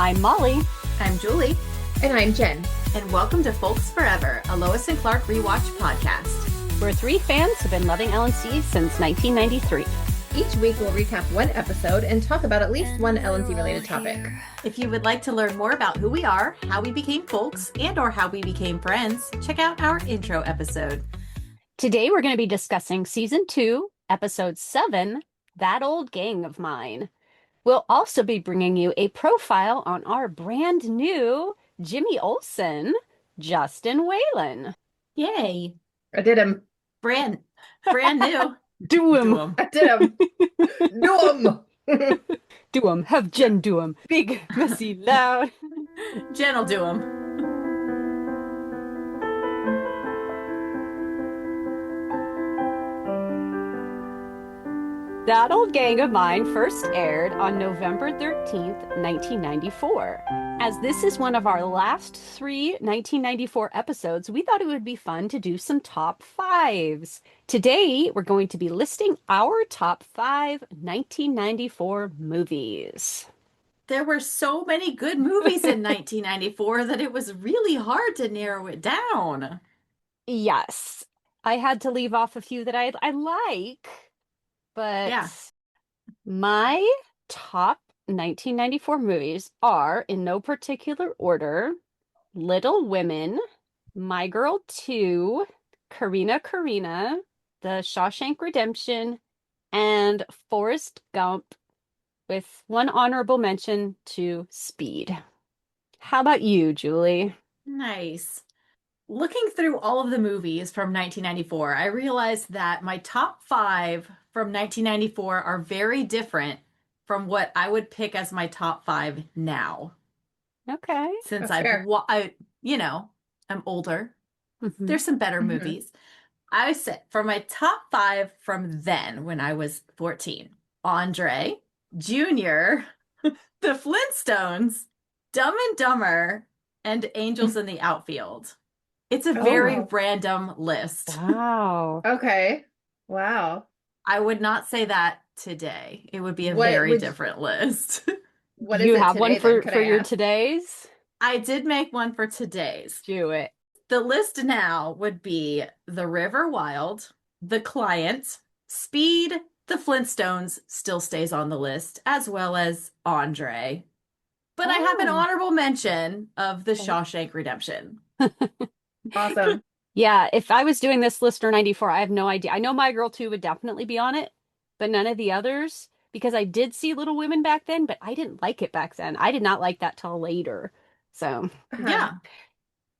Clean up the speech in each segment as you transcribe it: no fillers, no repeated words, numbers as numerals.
I'm Molly. I'm Julie. And I'm Jen. And welcome to Folks Forever, a Lois and Clark rewatch podcast. We're three fans who've been loving L&C since 1993. Each week we'll recap one episode and talk about at least one L&C related topic. If you would like to learn more about who we are, how we became folks, and or how we became friends, check out our intro episode. Today we're going to be discussing Season 2, Episode 7, That Old Gang of Mine. We'll also be bringing you a profile on our brand new Jimmy Olsen, Justin Whalen. Yay. I did him. Brand new. Do him. I did him. Do him. Do him. Have Jen do him. Big, messy, loud. Jen will do him. That Old Gang of Mine first aired on November 13th, 1994. As this is one of our last three 1994 episodes, we thought it would be fun to do some top fives. Today, we're going to be listing our top 5 1994 movies. There were so many good movies in 1994 that it was really hard to narrow it down. Yes, I had to leave off a few that I like. But yeah. My top 1994 movies are, in no particular order, Little Women, My Girl 2, Karina, The Shawshank Redemption, and Forrest Gump, with one honorable mention to Speed. How about you, Julie? Nice. Looking through all of the movies from 1994, I realized that my top 5 from 1994 are very different from what I would pick as my top 5 now. Okay. Since I'm older. Mm-hmm. There's some better movies. I said for my top 5 from then when I was 14, Andre, Junior, The Flintstones, Dumb and Dumber, and Angels in the Outfield. It's a very random list. Wow. Okay. Wow. I would not say that today. It would be a very different list. What you have one for your today's? I did make one for today's. Do it. The list now would be The River Wild, The Client, Speed, The Flintstones still stays on the list, as well as Andre. But I have an honorable mention of The Shawshank Redemption. Awesome. Yeah, if I was doing this list for 94, I have no idea. I know My Girl 2 would definitely be on it, but none of the others, because I did see Little Women back then, but I didn't like it back then. I did not like that till later. So, yeah.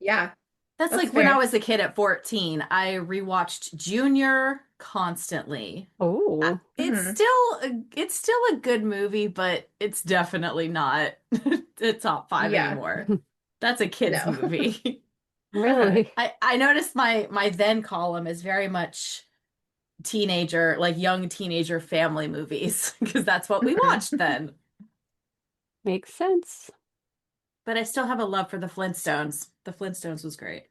Yeah. That's like fair. When I was a kid at 14, I rewatched Junior constantly. Oh. It's still a good movie, but it's definitely not the top 5 anymore. That's a kid's movie. Really? I noticed my then column is very much teenager, like young teenager family movies, because that's what we watched then. Makes sense. But I still have a love for the Flintstones. The Flintstones was great.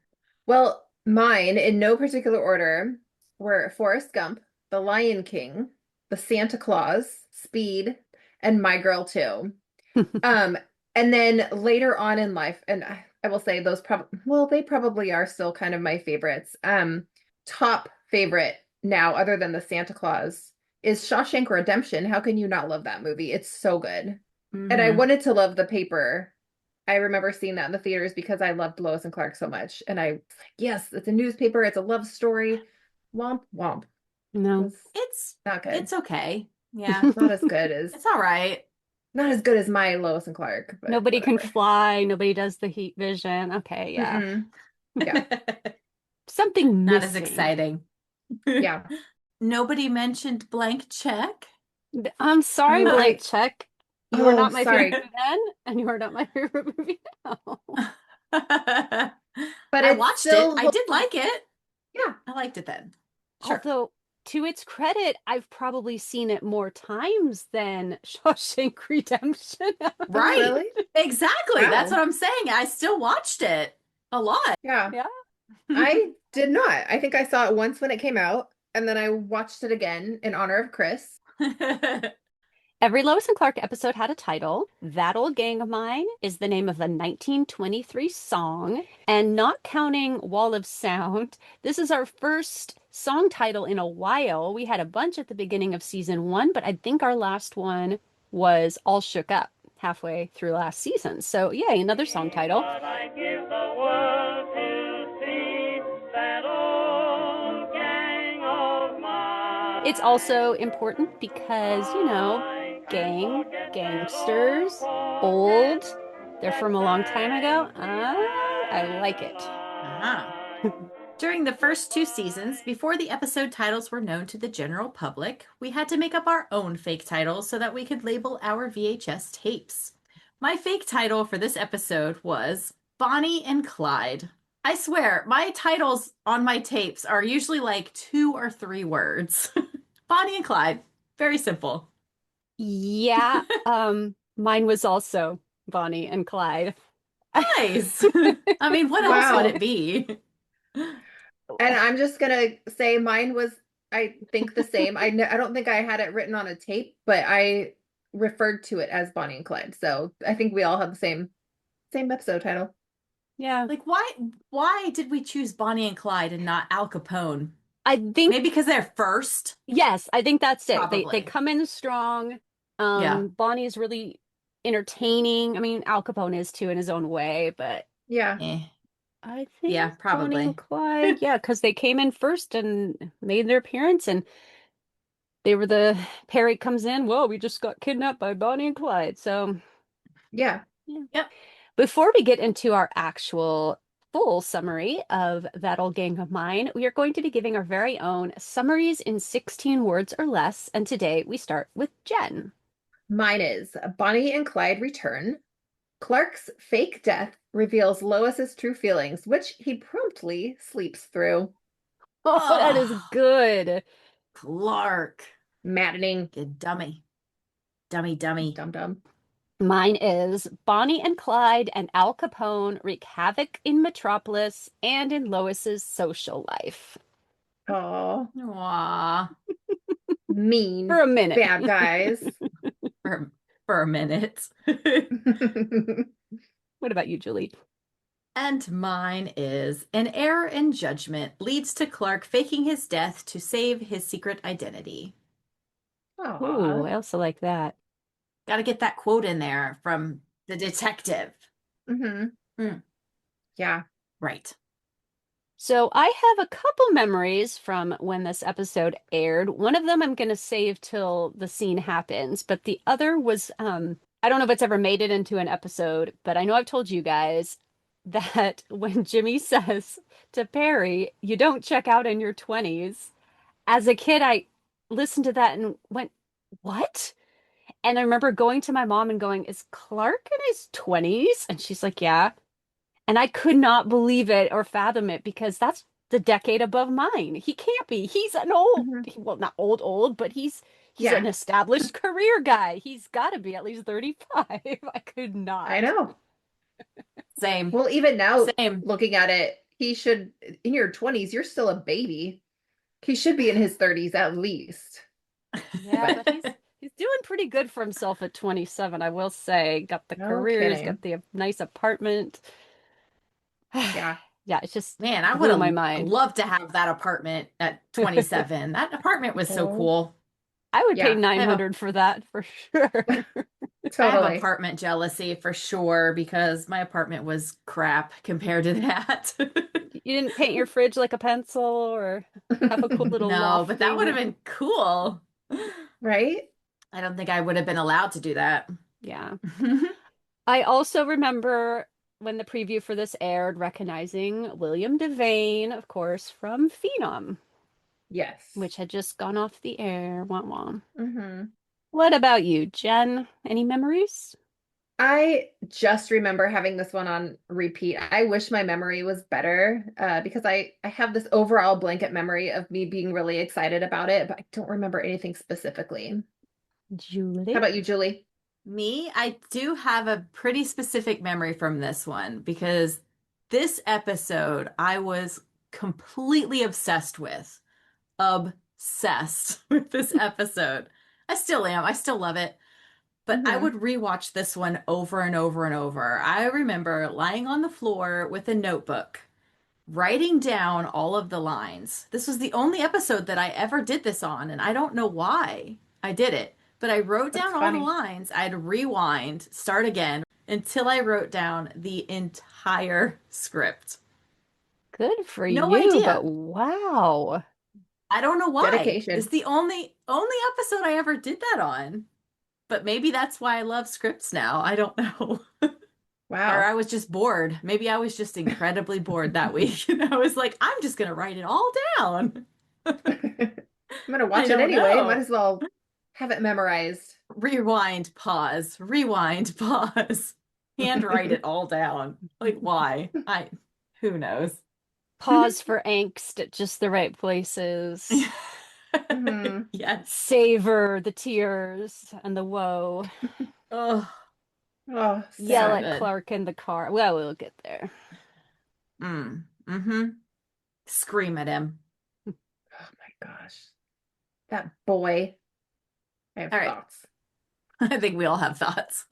Well, mine, in no particular order, were Forrest Gump, The Lion King, The Santa Claus, Speed, and My Girl 2. And then later on in life, and I will say those they probably are still kind of my favorites. Top favorite now, other than the Santa Claus, is Shawshank Redemption. How can you not love that movie? It's so good. And I wanted to love The Paper. I remember seeing that in the theaters because I loved Lois and Clark so much. And I was like, yes, it's a newspaper. It's a love story. Womp, womp. No, it's not good. It's okay. Yeah. It's not as good as... It's all right. Not as good as my Lois and Clark. But nobody can fly. Nobody does the heat vision. Okay, yeah. Yeah. Something not missing. As exciting. Yeah. Nobody mentioned Blank Check. I'm sorry, Blank Check. You are not my favorite then, and you are not my favorite movie now. But I watched it. I did like it. Yeah. I liked it then. Sure. Although, to its credit, I've probably seen it more times than Shawshank Redemption. Right. Really? Exactly. Wow. That's what I'm saying. I still watched it a lot. Yeah. Yeah. I did not. I think I saw it once when it came out, and then I watched it again in honor of Chris. Every Lois and Clark episode had a title. That Old Gang of Mine is the name of a 1923 song. And not counting Wall of Sound, this is our first song title in a while. We had a bunch at the beginning of season one, but I think our last one was All Shook Up halfway through last season. So, yay, another song title. But I give the world to see that old gang of mine. It's also important because, gang, gangsters, old, they're from a long time ago. I like it. Uh-huh. During the first two seasons, before the episode titles were known to the general public, we had to make up our own fake titles so that we could label our VHS tapes. My fake title for this episode was Bonnie and Clyde. I swear, my titles on my tapes are usually like 2 or 3 words. Bonnie and Clyde. Very simple. Yeah, mine was also Bonnie and Clyde. Nice. I mean, what else Wow. would it be? And I'm just gonna say mine was, I think, the same. I don't think I had it written on a tape, but I referred to it as Bonnie and Clyde. So I think we all have the same episode title. Yeah. Like, why did we choose Bonnie and Clyde and not Al Capone? I think Maybe because they're first. yes, I think that's it. They Probably. come in strong. Yeah. Bonnie is really entertaining. I mean, Al Capone is too in his own way, but Yeah. I think Yeah, Bonnie probably. and Clyde, yeah, because they came in first and made their appearance, and they were the Perry comes in. Whoa, we just got kidnapped by Bonnie and Clyde. So Yeah. Yep. before we get into our actual full summary of That Old Gang of Mine, we are going to be giving our very own summaries in 16 words or less. And today we start with Jen. Mine is Bonnie and Clyde return. Clark's fake death reveals Lois's true feelings, which he promptly sleeps through. Oh, that is Oh. good. Clark. Maddening. Good dummy. Dummy. Dum dum. Mine is Bonnie and Clyde and Al Capone wreak havoc in Metropolis and in Lois's social life. Oh, Aw. mean For a minute. bad guys. For a minute. What about you, Julie? And mine is an error in judgment leads to Clark faking his death to save his secret identity. Ooh, Aw. I also like that. Got to get that quote in there from the detective. Mm-hmm. Yeah. Right. So I have a couple memories from when this episode aired. One of them I'm going to save till the scene happens, but the other was I don't know if it's ever made it into an episode, but I know I've told you guys that when Jimmy says to Perry, "You don't check out in your 20s." As a kid, I listened to that and went, "What?" And I remember going to my mom and going, "Is Clark in his 20s?" And she's like, "Yeah." And I could not believe it or fathom it because that's the decade above mine. He can't be. He's an old, well, not old, but he's Yeah. an established career guy. He's got to be at least 35. I could not. I know. Same. Well, even now, Same. looking at it, he should, in your 20s, you're still a baby. He should be in his 30s at least. Yeah, but he's doing pretty good for himself at 27, I will say. Got the No career, he's kidding. got the nice apartment. Yeah. Yeah, it's just Man, I blew would my have mind. loved to have that apartment at 27. That apartment was so Oh. cool. I would pay Yeah. 900 for that for sure. I have Totally. apartment jealousy for sure because my apartment was crap compared to that. You didn't paint your fridge like a pencil or have a cool little No, loft but that would have thing? been cool. Right? I don't think I would have been allowed to do that. Yeah. I also remember when the preview for this aired, recognizing William Devane, of course, from Phenom, Yes. which had just gone off the air. Wah wah. Mm-hmm. What about you, Jen? Any memories? I just remember having this one on repeat. I wish my memory was better because I have this overall blanket memory of me being really excited about it, but I don't remember anything specifically. Julie? How about you, Julie? Me, I do have a pretty specific memory from this one because this episode I was completely obsessed with. Obsessed with this episode. I still am. I still love it. But I Mhm. would rewatch this one over and over and over. I remember lying on the floor with a notebook, writing down all of the lines. This was the only episode that I ever did this on, and I don't know why I did it, but I wrote That's down all the funny. lines. I'd rewind, start again until I wrote down the entire script. Good for No you, but idea. wow. I don't know why. It's Dedication. the only episode I ever did that on. But maybe that's why I love scripts now. I don't know. Or Wow. I was just bored. Maybe I was just incredibly bored that week. And I was like, I'm just gonna write it all down. I'm gonna I watch it don't anyway. Might know. as well have it memorized. Rewind, pause, rewind, pause. Handwrite it all down. Like why? Who knows? Pause for angst at just the right places. Mhm. Yes. Savor the tears and the woe. Oh, Oh, Yell so sad. at good. Clark in the car. Well, we'll get there. Mm-hmm. Scream at him. Oh my gosh. That boy. I have All right. thoughts. I think we all have thoughts.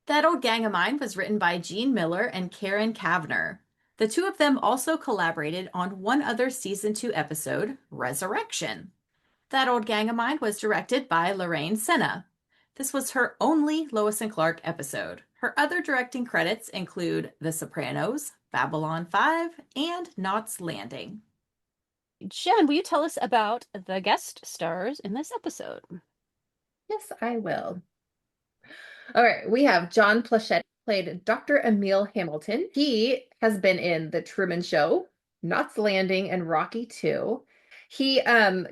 That Old Gang of Mine was written by Gene Miller and Karen Kavner. The two of them also collaborated on one other season 2 episode, Resurrection. That Old Gang of Mine was directed by Lorraine Senna. This was her only Lois and Clark episode. Her other directing credits include The Sopranos, Babylon 5, and Knots Landing. Jen, will you tell us about the guest stars in this episode? Yes, I will. All right, we have John Plachette played Dr. Emil Hamilton. He has been in The Truman Show, Knots Landing, and Rocky 2. He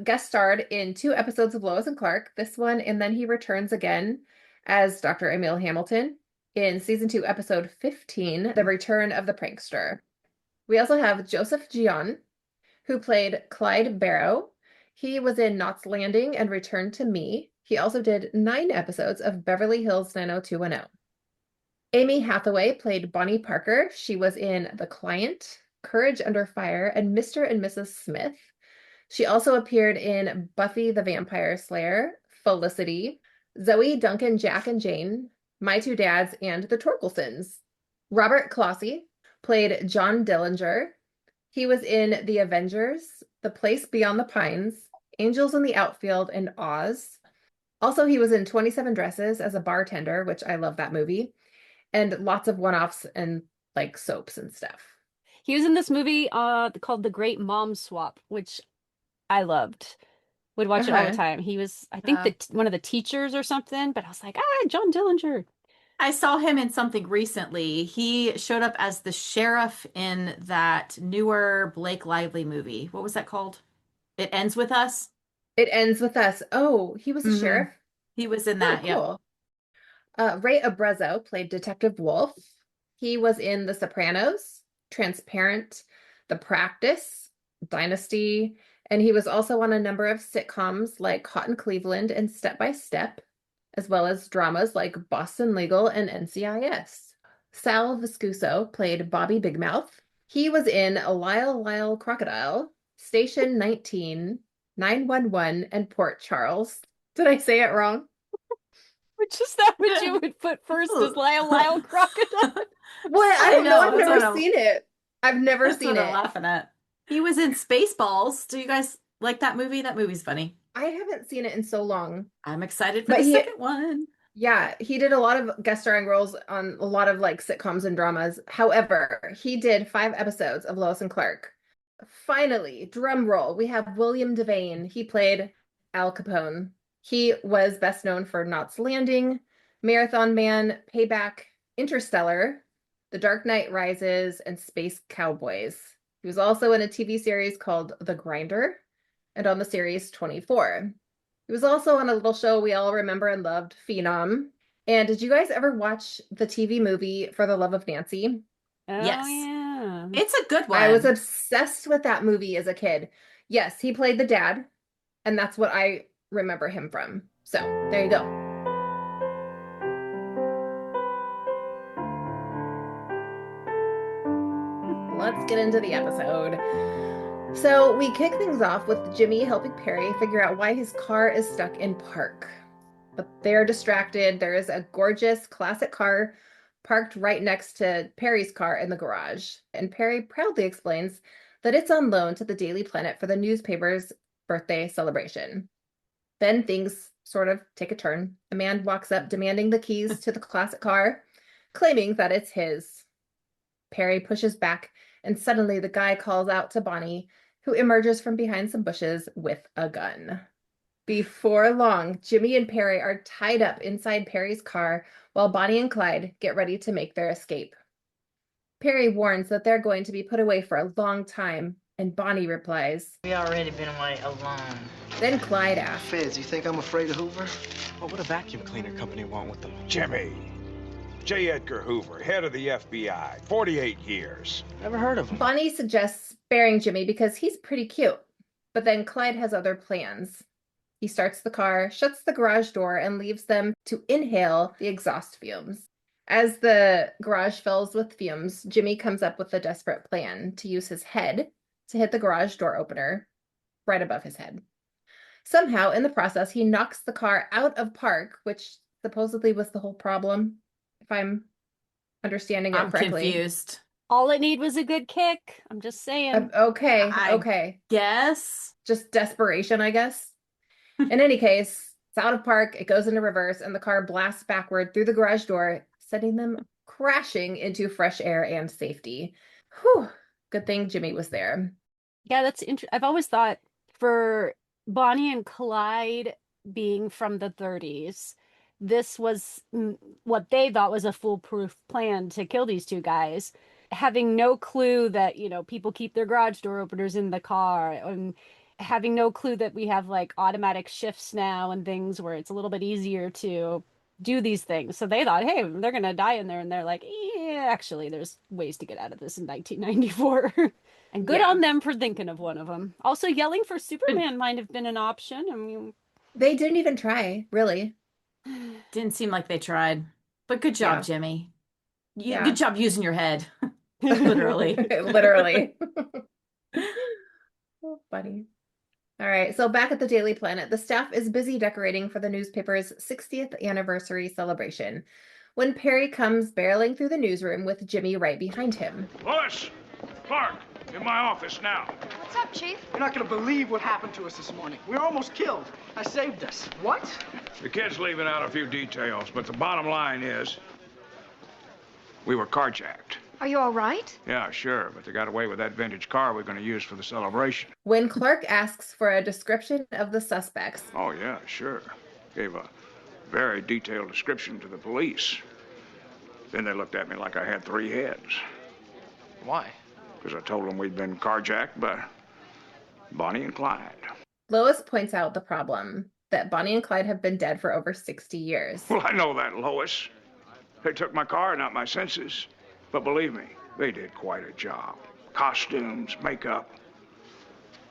guest starred in 2 episodes of Lois and Clark, this one, and then he returns again as Dr. Emil Hamilton in season 2, episode 15, The Return of the Prankster. We also have Joseph Gian, who played Clyde Barrow. He was in Knots Landing and Return to Me. He also did 9 episodes of Beverly Hills 90210. Amy Hathaway played Bonnie Parker. She was in The Client, Courage Under Fire, and Mr. and Mrs. Smith. She also appeared in Buffy the Vampire Slayer, Felicity, Zoe, Duncan, Jack, and Jane, My Two Dads, and The Torkelsons. Robert Closey played John Dillinger. He was in The Avengers, The Place Beyond the Pines, Angels in the Outfield, and Oz. Also, he was in 27 Dresses as a bartender, which I love that movie, and lots of one-offs and like soaps and stuff. He was in this movie called The Great Mom Swap, which I loved. Would watch it all the Uh-huh. time. He was, I think, one of the teachers or something, but I was like, John Dillinger. I saw him in something recently. He showed up as the sheriff in that newer Blake Lively movie. What was that called? It Ends With Us. It Ends With Us. Oh, he was a hmm sheriff? He was in Oh, that. Yep. cool. Ray Abruzzo played Detective Wolf. He was in The Sopranos, Transparent, The Practice, Dynasty, and he was also on a number of sitcoms like Hot in Cleveland and Step by Step, as well as dramas like Boston Legal and NCIS. Sal Viscuso played Bobby Bigmouth. He was in Lyle Lyle Crocodile, Station 19, 911, and Port Charles. Did I say it wrong? Which is that what you would put first as Lyle Lyle Crocodile? What? I I don't know. know. I've That's never what I'm, seen it. I've never that's seen what I'm it. laughing at. He was in Spaceballs. Do you guys like that movie? That movie's funny. I haven't seen it in so long. I'm excited for But the he, second one. yeah, he did a lot of guest starring roles on a lot of like sitcoms and dramas. However, he did 5 episodes of Lois and Clark. Finally, drum roll, we have William Devane. He played Al Capone. He was best known for Knots Landing, Marathon Man, Payback, Interstellar, The Dark Knight Rises, and Space Cowboys. He was also in a TV series called The Grinder and on the series 24. He was also on a little show we all remember and loved, Phenom. And did you guys ever watch the TV movie For the Love of Nancy? Oh, Yes. yeah. It's a good one. I was obsessed with that movie as a kid. Yes, he played the dad, and that's what I remember him from. So there you go. Let's get into the episode. So we kick things off with Jimmy helping Perry figure out why his car is stuck in park. But they're distracted. There is a gorgeous classic car parked right next to Perry's car in the garage. And Perry proudly explains that it's on loan to the Daily Planet for the newspaper's birthday celebration. Then things sort of take a turn. A man walks up demanding the keys to the classic car, claiming that it's his. Perry pushes back, and suddenly the guy calls out to Bonnie, who emerges from behind some bushes with a gun. Before long, Jimmy and Perry are tied up inside Perry's car while Bonnie and Clyde get ready to make their escape. Perry warns that they're going to be put away for a long time, and Bonnie replies, We already been away alone. Then Clyde asks, Feds, you think I'm afraid of Hoover? What would a vacuum cleaner company want with them? Jimmy. J. Edgar Hoover, head of the FBI, 48 years. Never heard of them. Bonnie suggests sparing Jimmy because he's pretty cute, but then Clyde has other plans. He starts the car, shuts the garage door, and leaves them to inhale the exhaust fumes. As the garage fills with fumes, Jimmy comes up with a desperate plan to use his head to hit the garage door opener right above his head. Somehow, in the process, he knocks the car out of park, which supposedly was the whole problem, if I'm understanding it correctly. I'm confused. All it need was a good kick. I'm just saying. Okay, I- okay. Yes. Just desperation, I guess. In any case, it's out of park, it goes into reverse, and the car blasts backward through the garage door, sending them crashing into fresh air and safety. Whew. Good thing Jimmy was there. Yeah, that's interesting. I've always thought for Bonnie and Clyde being from the 30s, this was what they thought was a foolproof plan to kill these two guys, having no clue that, you know, people keep their garage door openers in the car, and having no clue that we have like automatic shifts now and things where it's a little bit easier to do these things. So they thought, hey, they're gonna die in there, and they're like, yeah, actually there's ways to get out of this in 1994. And good Yeah. on them for thinking of one of them. Also, yelling for Superman might have been an option. I mean, They didn't even try, really. Didn't seem like they tried. But good job, Yeah. Jimmy. Yeah. Good job using your head. Literally. Literally. Oh, funny. All right, so back at the Daily Planet, the staff is busy decorating for the newspaper's 60th anniversary celebration when Perry comes barreling through the newsroom with Jimmy right behind him. Lois Clark, in my office now. What's up, Chief? You're not gonna believe what happened to us this morning. We were almost killed. I saved us. What? The kid's leaving out a few details, but the bottom line is we were carjacked. Are you all right? Yeah, sure, but they got away with that vintage car we're going to use for the celebration. When Clark asks for a description of the suspects, Oh, yeah, sure. Gave a very detailed description to the police. Then they looked at me like I had 3 heads. Why? Because I told them we'd been carjacked by Bonnie and Clyde. Lois points out the problem that Bonnie and Clyde have been dead for over 60 years. Well, I know that, Lois. They took my car, not my senses. But believe me, they did quite a job. Costumes, makeup,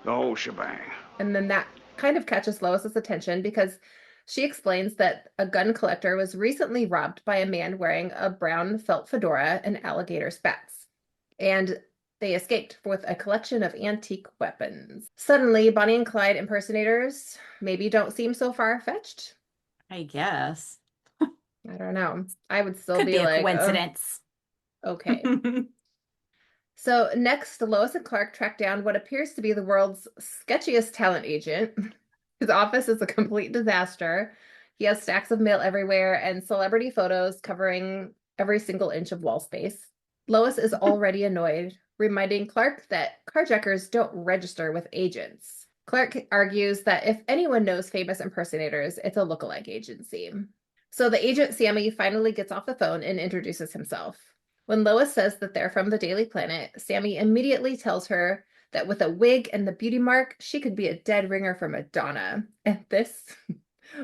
the whole shebang. And then that kind of catches Lois's attention because she explains that a gun collector was recently robbed by a man wearing a brown felt fedora and alligator spats. And they escaped with a collection of antique weapons. Suddenly, Bonnie and Clyde impersonators maybe don't seem so far-fetched. I guess. I don't know. I would still Could be be a like, coincidence. okay. So next, Lois and Clark track down what appears to be the world's sketchiest talent agent. His office is a complete disaster. He has stacks of mail everywhere and celebrity photos covering every single inch of wall space. Lois is already annoyed, reminding Clark that carjackers don't register with agents. Clark argues that if anyone knows famous impersonators, it's a lookalike agency. So the agent Sammy finally gets off the phone and introduces himself. When Lois says that they're from the Daily Planet, Sammy immediately tells her that with a wig and the beauty mark, she could be a dead ringer for Madonna. And this,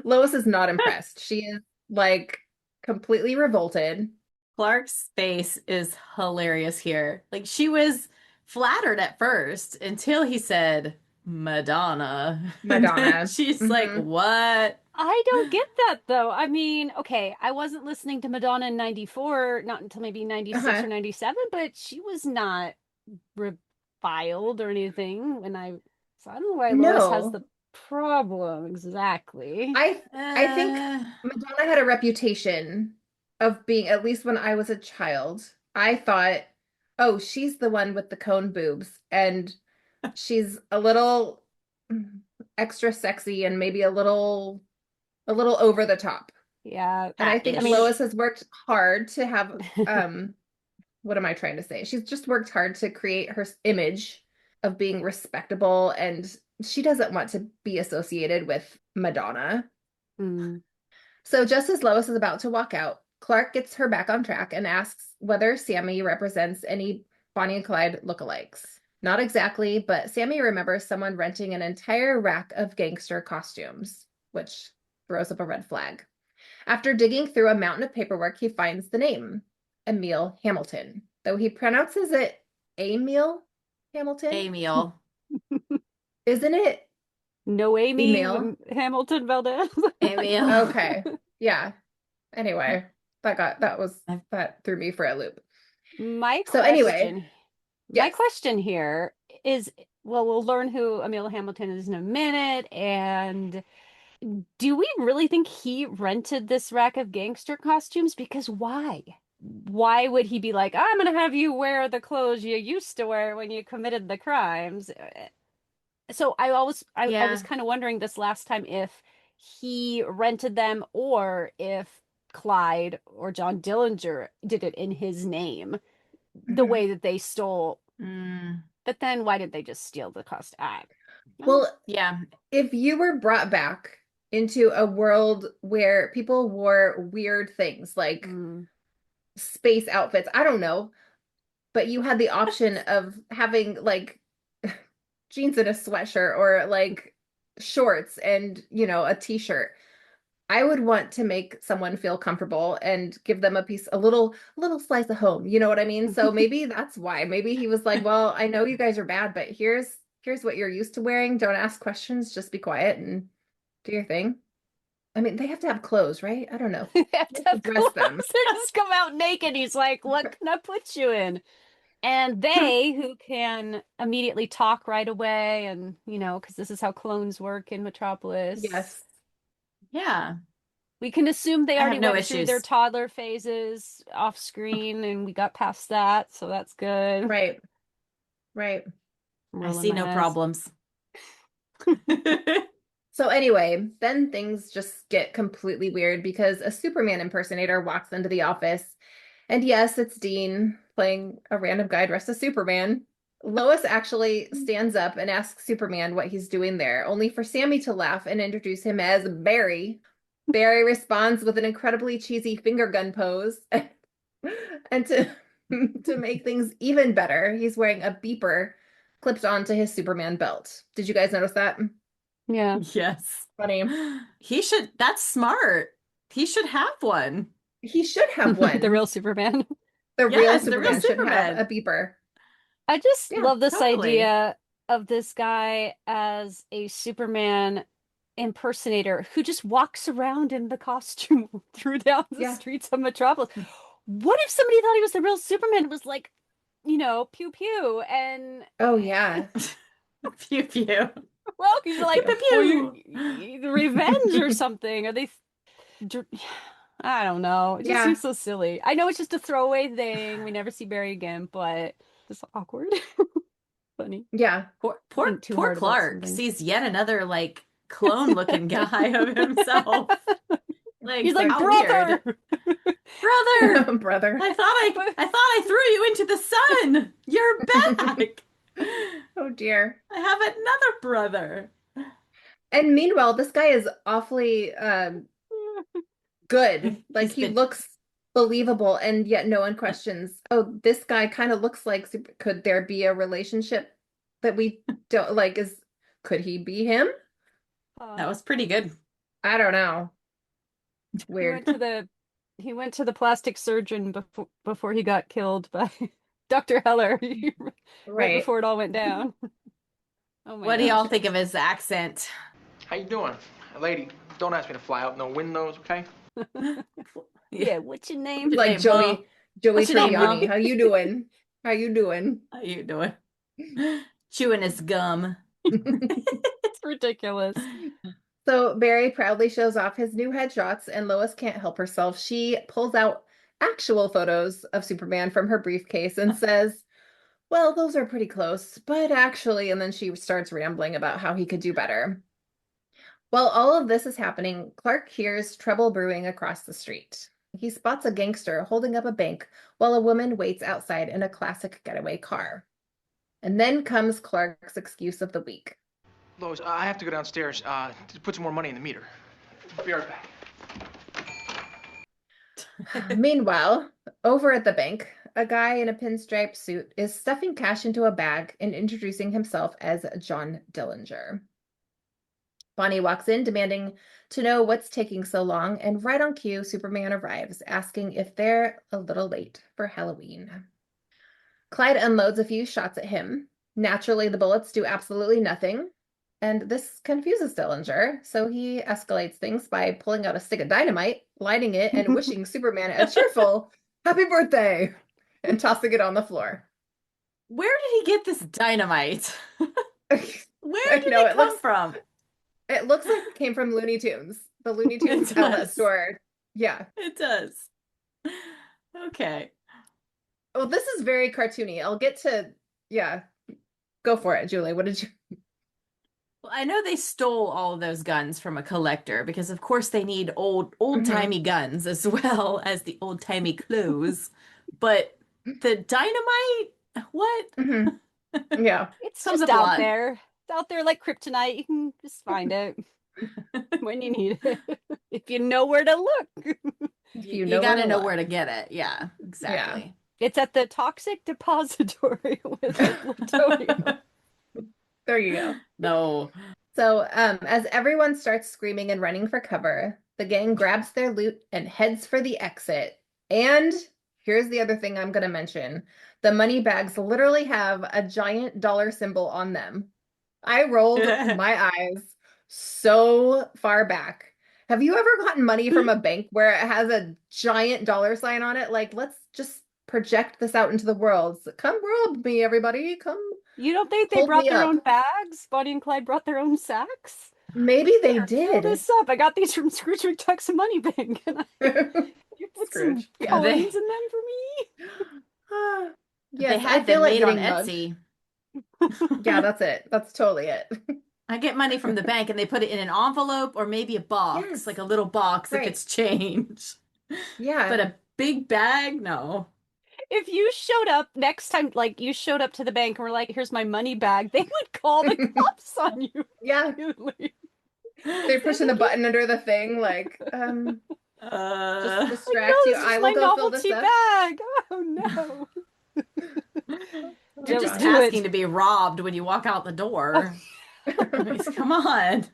Lois is not impressed. She is like completely revolted. Clark's face is hilarious here. Like, she was flattered at first until he said Madonna. Madonna. And then she's like, what? I don't get that though. I mean, okay, I wasn't listening to Madonna in 94, not until maybe 96 or 97, but she was not reviled or anything when I, so I don't know why Lois has No. the problem exactly. I think Madonna had a reputation of being, at least when I was a child, I thought, oh, she's the one with the cone boobs, and she's a little extra sexy and maybe a little over the top. Yeah. And I think I mean- Lois has worked hard to have what am I trying to say? She's just worked hard to create her image of being respectable, and she doesn't want to be associated with Madonna. Mm. So just as Lois is about to walk out, Clark gets her back on track and asks whether Sammy represents any Bonnie and Clyde lookalikes. Not exactly, but Sammy remembers someone renting an entire rack of gangster costumes, which throws up a red flag. After digging through a mountain of paperwork, he finds the name, Emil Hamilton, though he pronounces it Emil Hamilton. Emil. Isn't it? No Amy Email. Hamilton Valdez. Emil. Okay. Yeah. Anyway, that threw me for a loop. My So anyway, my yes. question here is, well, we'll learn who Emil Hamilton is in a minute, and do we really think he rented this rack of gangster costumes? Because why? Why would he be like, I'm gonna have you wear the clothes you used to wear when you committed the crimes? So I was kind of wondering this last time if he rented them or if Clyde or John Dillinger did it in his name, the way that they stole. But then why did they just steal the cost? Well, Yeah. if you were brought back into a world where people wore weird things like space outfits, I don't know, but you had the option of having like jeans and a sweatshirt or like shorts and, a t-shirt. I would want to make someone feel comfortable and give them a little slice of home. You know what I mean? So maybe that's why. Maybe he was like, well, I know you guys are bad, but here's what you're used to wearing. Don't ask questions. Just be quiet and do your thing. I mean, they have to have clothes, right? I don't know. They have to have Dress clothes. them. They just come out naked. He's like, what can I put you in? And they, who can immediately talk right away, and, because this is how clones work in Metropolis. Yes. Yeah. We can assume they I have already no went through their issues. toddler phases off screen, and we got past that, so that's good. Right. I Rolling see my no eyes. problems. So anyway, then things just get completely weird because a Superman impersonator walks into the office. And yes, it's Dean playing a random guy dressed as Superman. Lois actually stands up and asks Superman what he's doing there, only for Sammy to laugh and introduce him as Barry. Barry responds with an incredibly cheesy finger gun pose. And to make things even better, he's wearing a beeper clipped onto his Superman belt. Did you guys notice that? Yeah. Yes. Funny. That's smart. He should have one. He should have one. The real Superman. The real Yes, the real Superman should have Superman. a beeper. I just Yeah, love this totally. idea of this guy as a Superman impersonator who just walks around in the costume through down the streets of Metropolis. What if somebody thought he was the real Superman? It was like, pew pew, and Oh yeah. Pew pew. well, he's like, Pew pew. revenge or something. Are they? I don't know. It just seems so silly. I know it's just a throwaway thing. We never see Barry again, but it's awkward. Funny. Yeah. Poor Think too hard about Clark something. sees yet another like clone looking guy of himself. Like He's like, how brother, weird. Brother. Brother. I thought I threw you into the sun. You're back. Oh dear. I have another brother. And meanwhile, this guy is awfully good. Like he looks believable, and yet no one questions, oh, this guy kind of looks like could there be a relationship that we don't like? Could he be him? That was pretty good. I don't know. Weird. He went to the plastic surgeon before he got killed by Dr. Heller. Right Right. before it all went down. Oh my What do gosh. y'all think of his accent? How you doing? Lady, don't ask me to fly out no windows, okay? Yeah, what's your name? Like Hey, Joey Mom. Joey What's your name, Tribbiani. Mom? How you doing? How you doing? How you doing? Chewing his gum. It's ridiculous. So Barry proudly shows off his new headshots, and Lois can't help herself. She pulls out actual photos of Superman from her briefcase and says, well, those are pretty close, but actually, and then she starts rambling about how he could do better. While all of this is happening, Clark hears trouble brewing across the street. He spots a gangster holding up a bank while a woman waits outside in a classic getaway car. And then comes Clark's excuse of the week. Lois, I have to go downstairs to put some more money in the meter. Be right back. Meanwhile, over at the bank, a guy in a pinstripe suit is stuffing cash into a bag and introducing himself as John Dillinger. Bonnie walks in, demanding to know what's taking so long, and right on cue, Superman arrives, asking if they're a little late for Halloween. Clyde unloads a few shots at him. Naturally, the bullets do absolutely nothing, and this confuses Dillinger, so he escalates things by pulling out a stick of dynamite, lighting it, and wishing Superman a cheerful happy birthday, and tossing it on the floor. Where did he get this dynamite? Where did know, it come from? It looks like it came from Looney Tunes, the Looney Tunes outlet store. Yeah. It does. Okay. Well, this is very cartoony. I'll get to, yeah. Go for it, Julie. What did you? Well, I know they stole all of those guns from a collector because, of course, they need old-timey guns as well as the old-timey clothes. But the dynamite? What? Yeah. It's Comes just up a out lot. there. It's out there like kryptonite. You can just find it when you need it. If you know where to look. You gotta know where to get it. Yeah, exactly. It's at the toxic depository with plutonium. There you go. No. So, as everyone starts screaming and running for cover, the gang grabs their loot and heads for the exit. And here's the other thing I'm going to mention. The money bags literally have a giant dollar symbol on them. I rolled my eyes so far back. Have you ever gotten money from a bank where it has a giant dollar sign on it? Like, let's just project this out into the world. Come rob me, everybody. Come. You don't think they brought their own bags? Bonnie and Clyde brought their own sacks? Maybe they did. Fill this up. I got these from Scrooge McDuck's Money Bank. And you put some coins in them for me? Yes, they had them made on Etsy. Yeah, that's it. That's totally it. I get money from the bank and they put it in an envelope or maybe a box, like a little box that gets changed. Yeah. But a big bag? No. If you showed up next time, like you showed up to the bank and were like, here's my money bag, they would call the cops on you. Yeah. They're pushing the button under the thing, like, just distract you. I will go fill this up. Bag. Oh no. You're just asking to be robbed when you walk out the door. Come on.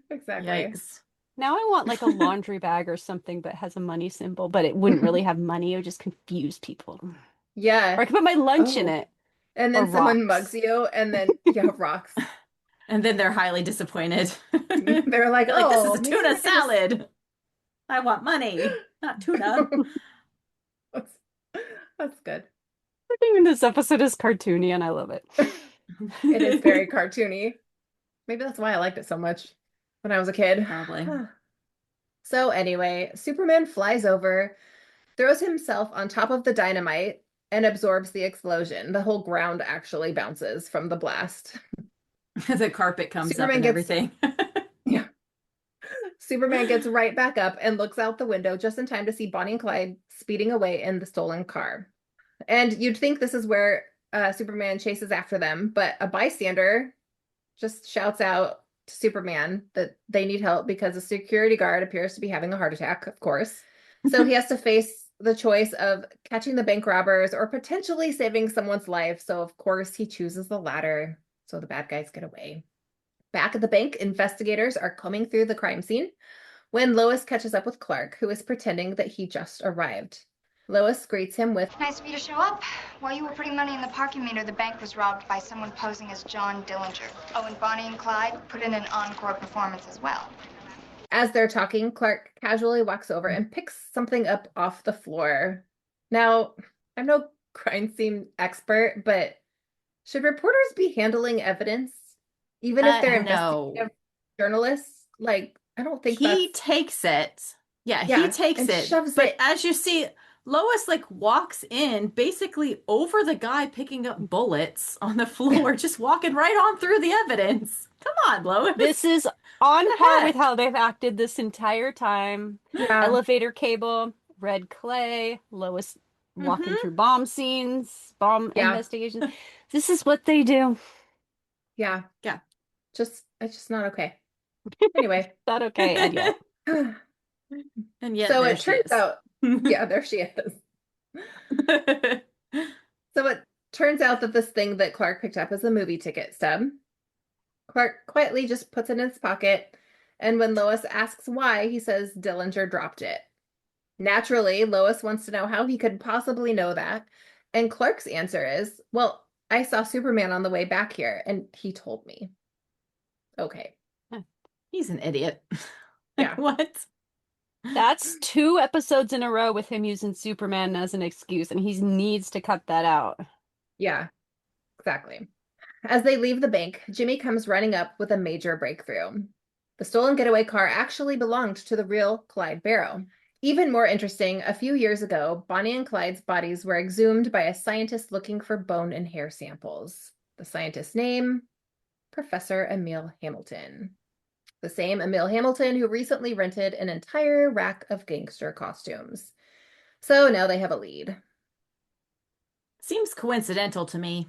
Exactly. Yikes. Now I want like a laundry bag or something, but has a money symbol, but it wouldn't really have money. It would just confuse people. Yeah. Or I could put my lunch in it. And then someone mugs you, and then rocks. And then they're highly disappointed. They're like, oh, this is a tuna salad. I want money, not tuna. That's good. Everything in this episode is cartoony, and I love it. It is very cartoony. Maybe that's why I liked it so much when I was a kid. Probably. So anyway, Superman flies over, throws himself on top of the dynamite, and absorbs the explosion. The whole ground actually bounces from the blast. The carpet comes up and everything. Yeah. Superman gets right back up and looks out the window just in time to see Bonnie and Clyde speeding away in the stolen car. And you'd think this is where Superman chases after them, but a bystander just shouts out to Superman that they need help because a security guard appears to be having a heart attack, of course. So he has to face the choice of catching the bank robbers or potentially saving someone's life. So, of course, he chooses the latter. So the bad guys get away. Back at the bank, investigators are combing through the crime scene when Lois catches up with Clark, who is pretending that he just arrived. Lois greets him with, "Nice of you to show up. While you were putting money in the parking meter, the bank was robbed by someone posing as John Dillinger. Oh, and Bonnie and Clyde put in an encore performance as well." As they're talking, Clark casually walks over and picks something up off the floor. Now, I'm no crime scene expert, but should reporters be handling evidence Even if they're No. investigative journalists, like, I don't think He that's... takes it. Yeah, he Yeah, takes and it. shoves But it. as you see, Lois like walks in basically over the guy picking up bullets on the floor, just walking right on through the evidence. Come on, Lois. This is on What the par with heck? how they've acted this entire time. Yeah. Elevator cable, red clay, Lois walking Mhm. through bomb scenes, bomb Yeah. investigations. This is what they do. Yeah. Yeah. It's just not okay. Anyway. Not okay, and yet. And yet So there it she turns is. out, yeah, there she is. So it turns out that this thing that Clark picked up is a movie ticket stub. Clark quietly just puts it in his pocket, and when Lois asks why, he says Dillinger dropped it. Naturally, Lois wants to know how he could possibly know that, and Clark's answer is, well, I saw Superman on the way back here, and he told me. Okay. He's an idiot. Yeah. What? That's 2 episodes in a row with him using Superman as an excuse, and he needs to cut that out. Yeah, exactly. As they leave the bank, Jimmy comes running up with a major breakthrough. The stolen getaway car actually belonged to the real Clyde Barrow. Even more interesting, a few years ago, Bonnie and Clyde's bodies were exhumed by a scientist looking for bone and hair samples. The scientist's name? Professor Emil Hamilton. The same Emil Hamilton who recently rented an entire rack of gangster costumes. So now they have a lead. Seems coincidental to me.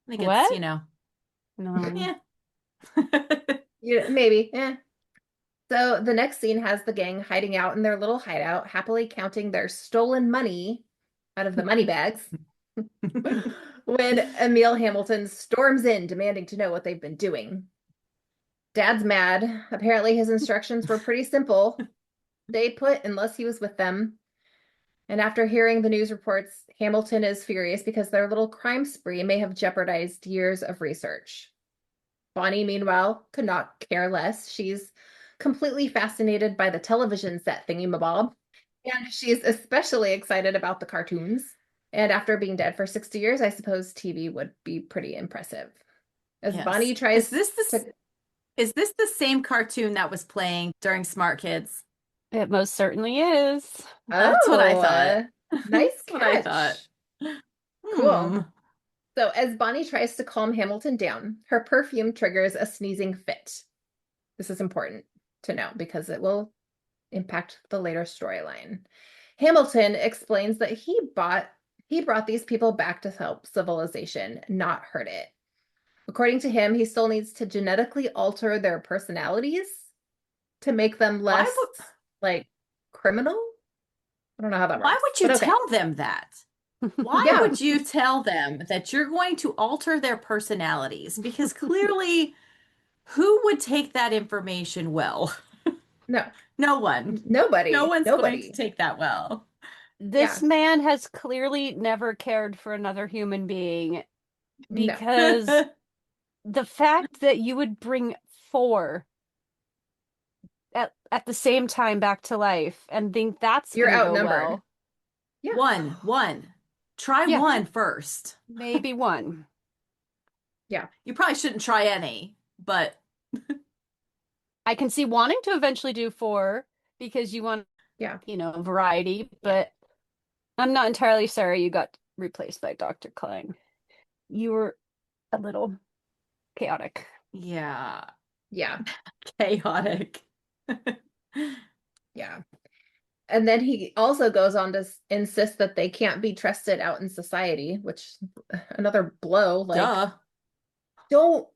I think What? it's, No. yeah. Yeah, maybe. So the next scene has the gang hiding out in their little hideout, happily counting their stolen money out of the money bags, when Emil Hamilton storms in, demanding to know what they've been doing. Dad's mad. Apparently his instructions were pretty simple. Stay put unless he was with them. And after hearing the news reports, Hamilton is furious because their little crime spree may have jeopardized years of research. Bonnie, meanwhile, could not care less. She's completely fascinated by the television set thingy-mabob, and she's especially excited about the cartoons. And after being dead for 60 years, I suppose TV would be pretty impressive. As Yes. Bonnie tries Is this the same cartoon that was playing during Smart Kids? It most certainly is. That's what I thought. Nice That's what I catch. thought. Cool. So as Bonnie tries to calm Hamilton down, her perfume triggers a sneezing fit. This is important to know because it will impact the later storyline. Hamilton explains that he brought these people back to help civilization, not hurt it. According to him, he still needs to genetically alter their personalities to make them less like criminal. I don't know how that works. Why would you but okay. tell them that? Why Yeah. would you tell them that you're going to alter their personalities? Because clearly, who would take that information well? No. No one. Nobody. No one's Nobody. going to take that well. This man has clearly never cared for another human being because the fact that you would bring 4 at the same time back to life and think that's You're gonna go outnumbered. well. Yeah. One. Try Yeah. 1 first. Maybe 1. Yeah. You probably shouldn't try any, but I can see wanting to eventually do 4 because you want, variety, but I'm not entirely sorry you got replaced by Dr. Klein. You were a little chaotic. yeah. Yeah. Chaotic. Yeah. And then he also goes on to insist that they can't be trusted out in society, which another blow. Like, Duh. don't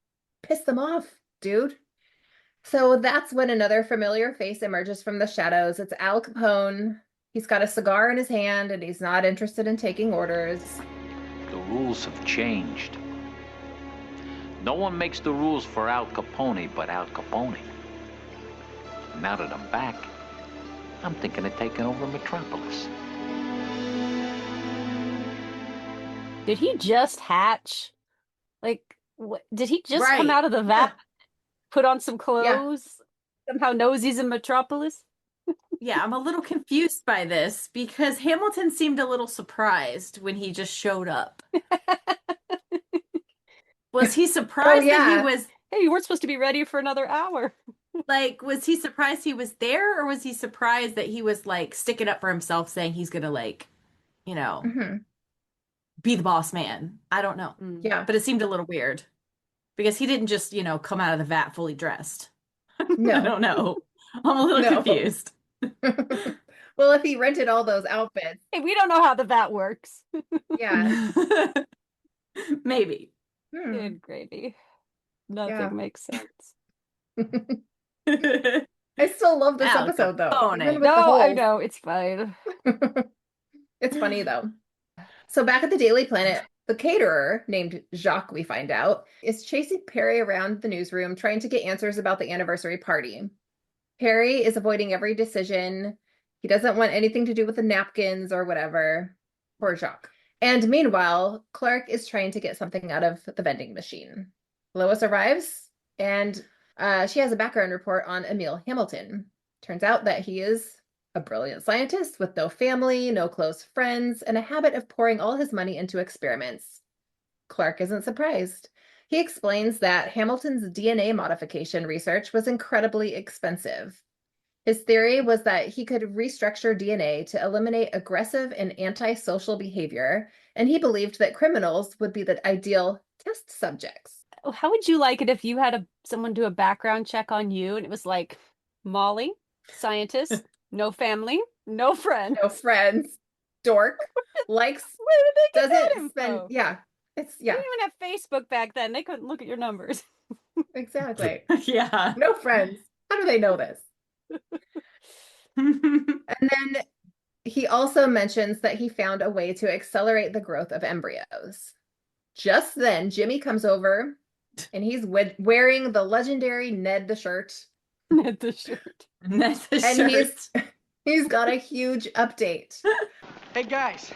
piss them off, dude. So that's when another familiar face emerges from the shadows. It's Al Capone. He's got a cigar in his hand and he's not interested in taking orders. The rules have changed. No one makes the rules for Al Capone but Al Capone. Now that I'm back, I'm thinking of taking over Metropolis. Did he just hatch? Like, did he just come Right. out of the vat, put on some clothes, somehow knows he's in Metropolis? Yeah, I'm a little confused by this because Hamilton seemed a little surprised when he just showed up. Was he surprised that he was Hey, you weren't supposed to be ready for another hour. Like, was he surprised he was there, or was he surprised that he was like sticking up for himself, saying he's gonna like, you know, Mhm. be the boss man? I don't know. Yeah. But it seemed a little weird because he didn't just, come out of the vat fully dressed. No. I don't know. I'm a little No. confused. Well, if he rented all those outfits, Hey, we don't know how the vat works. yeah. Maybe. Good gravy. Nothing Yeah. makes sense. I still love this Al episode, though. Capone. Even with No, the I holes. know, it's fine. It's funny, though. So back at the Daily Planet, the caterer, named Jacques, we find out, is chasing Perry around the newsroom, trying to get answers about the anniversary party. Perry is avoiding every decision. He doesn't want anything to do with the napkins or whatever. Poor Jacques. And meanwhile, Clark is trying to get something out of the vending machine. Lois arrives, and she has a background report on Emil Hamilton. Turns out that he is a brilliant scientist with no family, no close friends, and a habit of pouring all his money into experiments. Clark isn't surprised. He explains that Hamilton's DNA modification research was incredibly expensive. His theory was that he could restructure DNA to eliminate aggressive and antisocial behavior, and he believed that criminals would be the ideal test subjects. How would you like it if you had someone do a background check on you and it was like, Molly, scientist, no family, no friend. No friends, dork, likes, Where did they get that doesn't spend, info? yeah, it's, They yeah, didn't even have Facebook back then. They couldn't look at your numbers. exactly. Yeah. No friends. How do they know this? And then he also mentions that he found a way to accelerate the growth of embryos. Just then, Jimmy comes over and he's wearing the legendary Ned the shirt. Ned the shirt. Ned the And shirt. he's got a huge update. Hey, guys,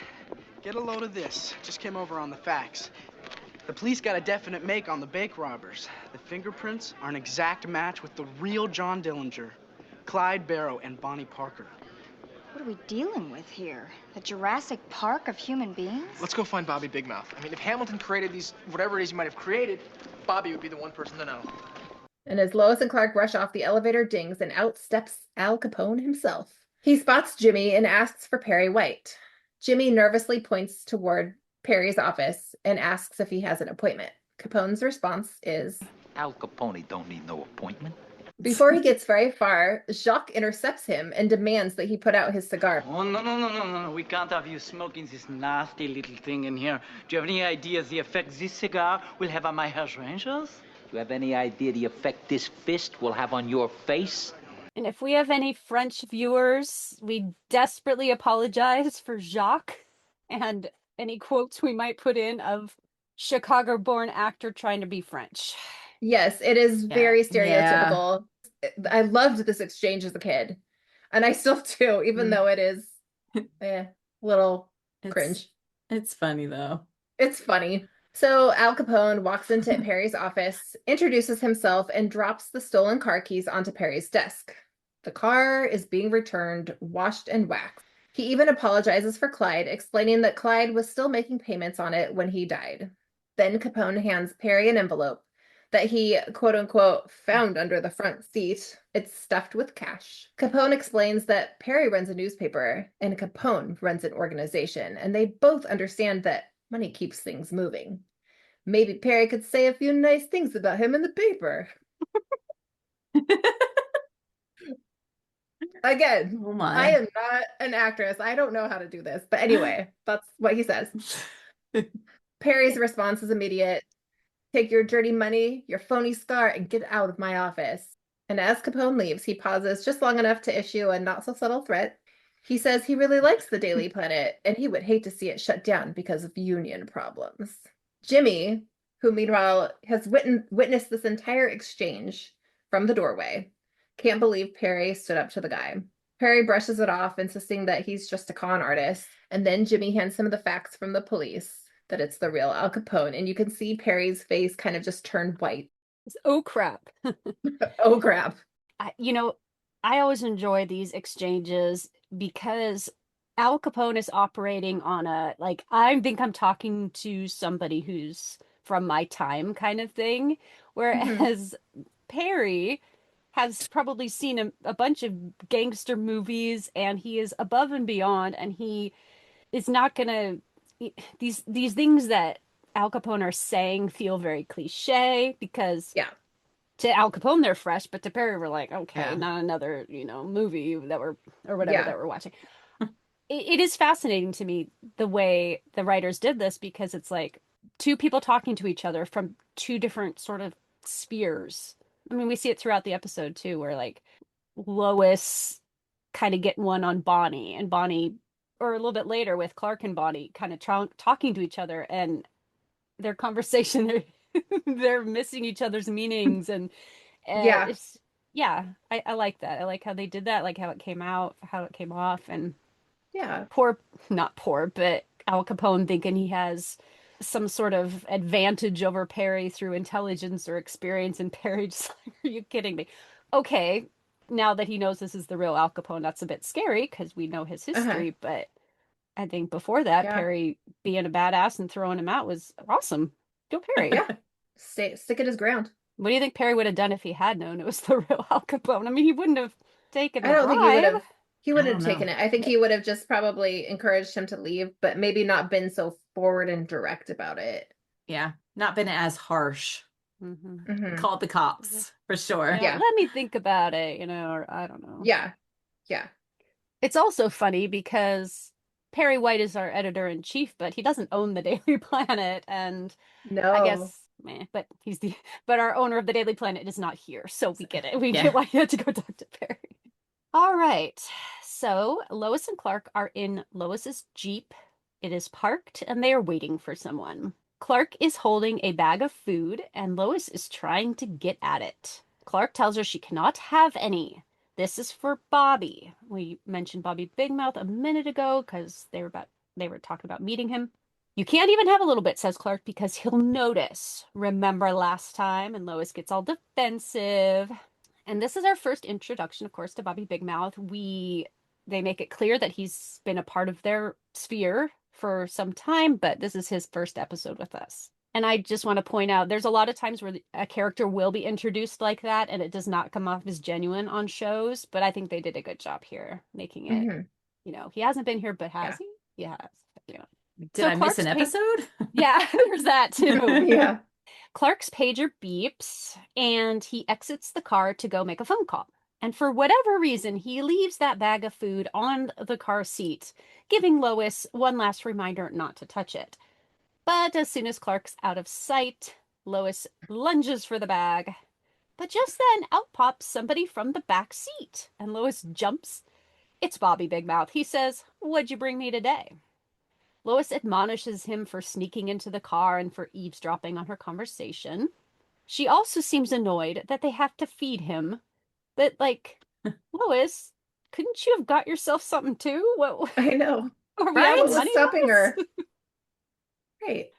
get a load of this. Just came over on the facts. The police got a definite make on the bank robbers. The fingerprints are an exact match with the real John Dillinger, Clyde Barrow, and Bonnie Parker. What are we dealing with here? The Jurassic Park of human beings? Let's go find Bobby Bigmouth. I mean, if Hamilton created these, whatever it is he might have created, Bobby would be the one person to know. And as Lois and Clark rush off, the elevator dings and out steps Al Capone himself. He spots Jimmy and asks for Perry White. Jimmy nervously points toward Perry's office and asks if he has an appointment. Capone's response is, Al Capone don't need no appointment. before he gets very far, Jacques intercepts him and demands that he put out his cigar. Oh, no. We can't have you smoking this nasty little thing in here. Do you have any idea the effect this cigar will have on my hydrangeas? Do you have any idea the effect this fist will have on your face? And if we have any French viewers, we desperately apologize for Jacques and any quotes we might put in of Chicago-born actor trying to be French. Yes, it is very Yeah. stereotypical. I loved this exchange as a kid, and I still do, even though it is a little cringe. It's funny though. It's funny. So Al Capone walks into Perry's office, introduces himself, and drops the stolen car keys onto Perry's desk. The car is being returned, washed and waxed. He even apologizes for Clyde, explaining that Clyde was still making payments on it when he died. Then Capone hands Perry an envelope that he, quote unquote, found under the front seat. It's stuffed with cash. Capone explains that Perry runs a newspaper and Capone runs an organization, and they both understand that money keeps things moving. Maybe Perry could say a few nice things about him in the paper. Again, Oh my. I am not an actress. I don't know how to do this. But anyway, that's what he says. Perry's response is immediate. Take your dirty money, your phony scar, and get out of my office. And as Capone leaves, he pauses just long enough to issue a not-so-subtle threat. He says he really likes the Daily Planet, and he would hate to see it shut down because of union problems. Jimmy, who meanwhile has witnessed this entire exchange from the doorway, can't believe Perry stood up to the guy. Perry brushes it off, insisting that he's just a con artist. And then Jimmy hands him the facts from the police that it's the real Al Capone. And you can see Perry's face kind of just turn white. Oh, crap. Oh, crap. I always enjoy these exchanges because Al Capone is operating on I think I'm talking to somebody who's from my time kind of thing, Whereas Perry has probably seen a bunch of gangster movies, and he is above and beyond, and he is not gonna these things that Al Capone are saying feel very cliche because to Al Capone they're fresh, but to Perry we're like, okay, not another, movie that we're or whatever that we're watching. It is fascinating to me the way the writers did this, because it's like two people talking to each other from two different sort of spheres. I mean, we see it throughout the episode too, where like Lois kind of getting one on Bonnie, and Bonnie, or a little bit later with Clark and Bonnie kind of talking to each other, and their conversation, they're missing each other's meanings, and I like that. I like how they did that, like how it came out, how it came off, and not poor, but Al Capone thinking he has some sort of advantage over Perry through intelligence or experience, and Perry just like, are you kidding me? Okay, now that he knows this is the real Al Capone, that's a bit scary because we know his history, but I think before that, Perry being a badass and throwing him out was awesome. Go Perry. Stick at his ground. What do you think Perry would have done if he had known it was the real Al Capone? I mean, he wouldn't have taken I don't think he would have. He wouldn't have taken it. I think he would have just probably encouraged him to leave, but maybe not been so forward and direct about it. Yeah, not been as harsh. Called the cops for sure. Let me think about it, or I don't know. Yeah. It's also funny because Perry White is our editor-in-chief, but he doesn't own the Daily Planet, and I guess, but our owner of the Daily Planet is not here, so we get it. We get why you had to go talk to Perry. All right, so Lois and Clark are in Lois's Jeep. It is parked, and they are waiting for someone. Clark is holding a bag of food, and Lois is trying to get at it. Clark tells her she cannot have any. This is for Bobby. We mentioned Bobby Bigmouth a minute ago because they were talking about meeting him. You can't even have a little bit, says Clark, because he'll notice. Remember last time? And Lois gets all defensive. And this is our first introduction, of course, to Bobby Bigmouth. They make it clear that he's been a part of their sphere for some time, but this is his first episode with us. And I just want to point out, there's a lot of times where a character will be introduced like that, and it does not come off as genuine on shows, but I think they did a good job here, making it, he hasn't been here, but has he? He has. Did I miss an episode? Yeah, there's that too. Yeah. Clark's pager beeps, and he exits the car to go make a phone call. And for whatever reason, he leaves that bag of food on the car seat, giving Lois one last reminder not to touch it. But as soon as Clark's out of sight, Lois lunges for the bag. But just then, out pops somebody from the back seat, and Lois jumps. It's Bobby Bigmouth. He says, "What'd you bring me today?" Lois admonishes him for sneaking into the car and for eavesdropping on her conversation. She also seems annoyed that they have to feed him. But, Lois, couldn't you have got yourself something too? What? I know. Are we out of money? Stopping her. Right.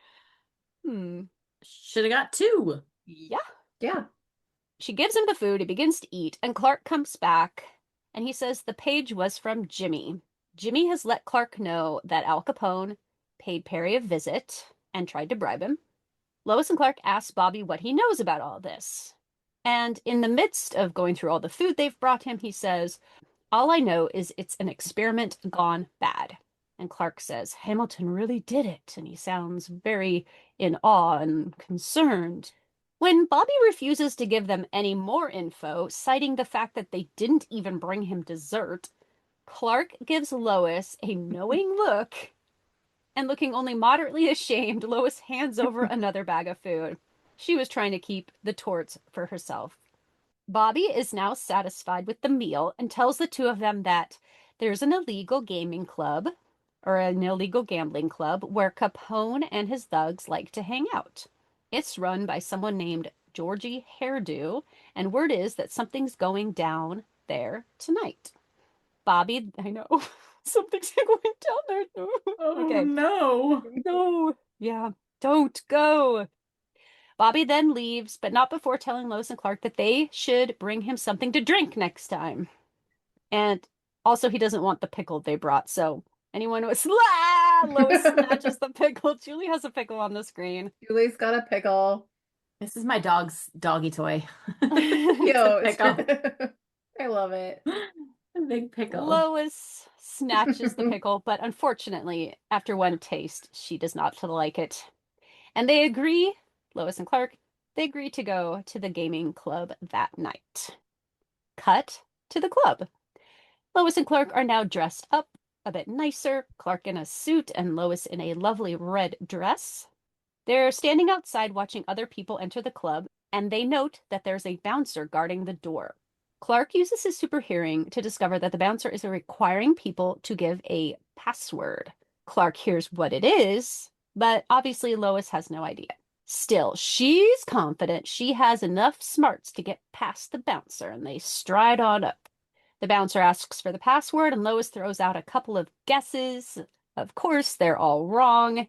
Should have got two. Yeah. She gives him the food. He begins to eat, and Clark comes back, and he says the page was from Jimmy. Jimmy has let Clark know that Al Capone paid Perry a visit and tried to bribe him. Lois and Clark ask Bobby what he knows about all this. And in the midst of going through all the food they've brought him, he says, "All I know is it's an experiment gone bad." And Clark says, "Hamilton really did it." And he sounds very in awe and concerned. When Bobby refuses to give them any more info, citing the fact that they didn't even bring him dessert, Clark gives Lois a knowing look, and looking only moderately ashamed, Lois hands over another bag of food. She was trying to keep the torts for herself. Bobby is now satisfied with the meal and tells the two of them that there's an illegal gaming club, or an illegal gambling club, where Capone and his thugs like to hang out. It's run by someone named Georgie Hairdo, and word is that something's going down there tonight. Bobby, I know, something's going down there. No. Oh, okay. No. Yeah, don't go. Bobby then leaves, but not before telling Lois and Clark that they should bring him something to drink next time. And also, he doesn't want the pickle they brought, so anyone was Lois snatches the pickle. Julie has a pickle on the screen. Julie's got a pickle. This is my dog's doggy toy. Cute. Pickle. I love it. A big pickle. Lois snatches the pickle, but unfortunately, after one taste, she does not like it. And they agree, Lois and Clark, they agree to go to the gaming club that night. Cut to the club. Lois and Clark are now dressed up a bit nicer, Clark in a suit and Lois in a lovely red dress. They're standing outside watching other people enter the club, and they note that there's a bouncer guarding the door. Clark uses his super hearing to discover that the bouncer is requiring people to give a password. Clark hears what it is, but obviously Lois has no idea. Still, she's confident she has enough smarts to get past the bouncer, and they stride on up. The bouncer asks for the password, and Lois throws out a couple of guesses. Of course, they're all wrong.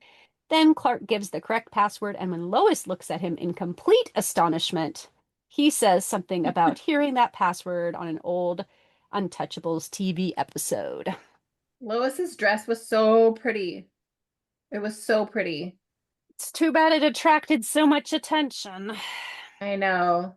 Then Clark gives the correct password, and when Lois looks at him in complete astonishment, he says something about hearing that password on an old Untouchables TV episode. Lois's dress was so pretty. It was so pretty. It's too bad it attracted so much attention. I know.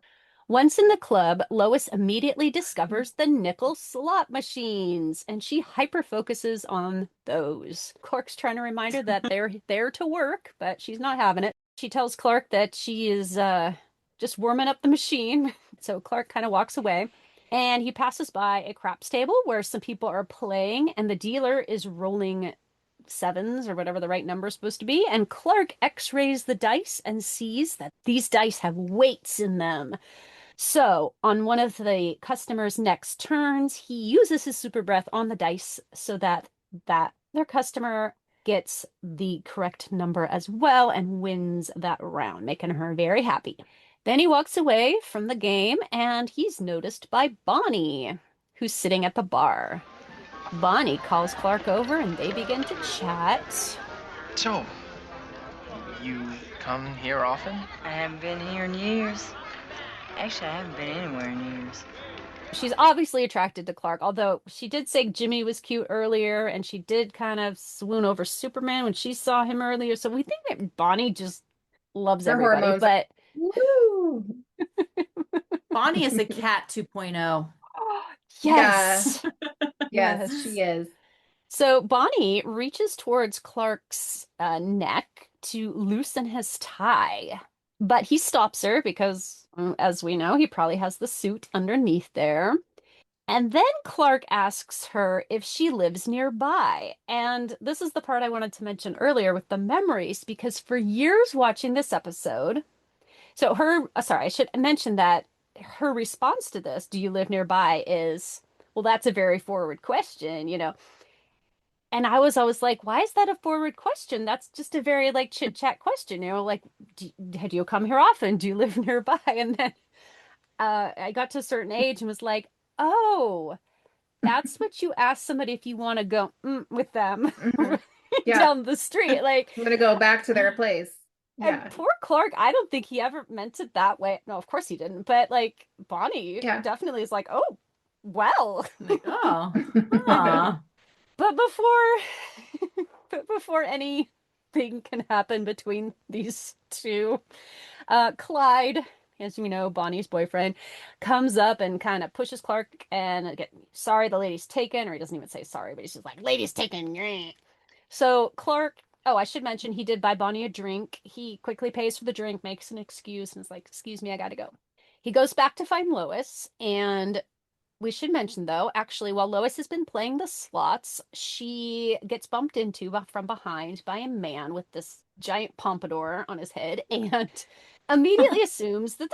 Once in the club, Lois immediately discovers the nickel slot machines, and she hyper-focuses on those. Clark's trying to remind her that they're there to work, but she's not having it. She tells Clark that she is just warming up the machine, so Clark kind of walks away. And he passes by a craps table where some people are playing, and the dealer is rolling sevens or whatever the right number is supposed to be, and Clark x-rays the dice and sees that these dice have weights in them. So, on one of the customer's next turns, he uses his super breath on the dice so that their customer gets the correct number as well and wins that round, making her very happy. Then he walks away from the game, and he's noticed by Bonnie, who's sitting at the bar. Bonnie calls Clark over, and they begin to chat. So, you come here often? I haven't been here in years. Actually, I haven't been anywhere in years. She's obviously attracted to Clark, although she did say Jimmy was cute earlier, and she did kind of swoon over Superman when she saw him earlier. So we think that Bonnie just loves Her everybody. hormones. But Woo! Bonnie is the cat 2.0. yes. Yes, she is. So Bonnie reaches towards Clark's neck to loosen his tie, but he stops her because, as we know, he probably has the suit underneath there. And then Clark asks her if she lives nearby. And this is the part I wanted to mention earlier with the memories, because for years watching this episode, I should mention that her response to this, do you live nearby, is, well, that's a very forward question, you know. And I was always like, why is that a forward question? That's just a very like chit chat question, you know, like, do you come here often? Do you live nearby? And then I got to a certain age and was like, oh, that's what you ask somebody if you want to go with them down the street. Like, I'm gonna go back to their place. Yeah. And poor Clark, I don't think he ever meant it that way. No, of course he didn't. But like Bonnie definitely is like, oh, well. Like, oh. Aw. But before anything can happen between these two, Clyde, as you know, Bonnie's boyfriend, comes up and kind of pushes Clark and sorry, the lady's taken, or he doesn't even say sorry, but he's just like, lady's taken. So Clark, I should mention he did buy Bonnie a drink. He quickly pays for the drink, makes an excuse, and is like, excuse me, I gotta go. He goes back to find Lois, and we should mention, though, actually, while Lois has been playing the slots, she gets bumped into from behind by a man with this giant pompadour on his head and immediately assumes that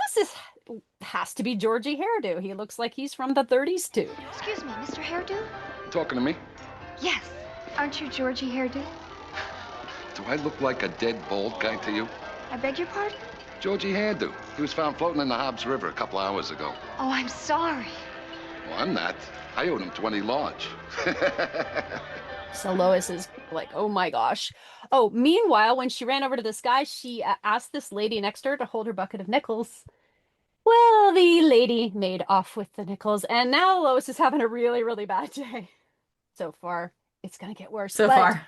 has to be Georgie Hairdo. He looks like he's from the 30s, too. Excuse me, Mr. Hairdo? Talking to me? Yes. Aren't you Georgie Hairdo? Do I look like a dead bald guy to you? I beg your pardon? Georgie Hairdo. He was found floating in the Hobbs River a couple hours ago. Oh, I'm sorry. Well, I'm not. I owed him 20 large. So Lois is like, oh my gosh. Oh, meanwhile, when she ran over to this guy, she asked this lady next to her to hold her bucket of nickels. Well, the lady made off with the nickels, and now Lois is having a really, really bad day. So far, it's going to get worse. So far.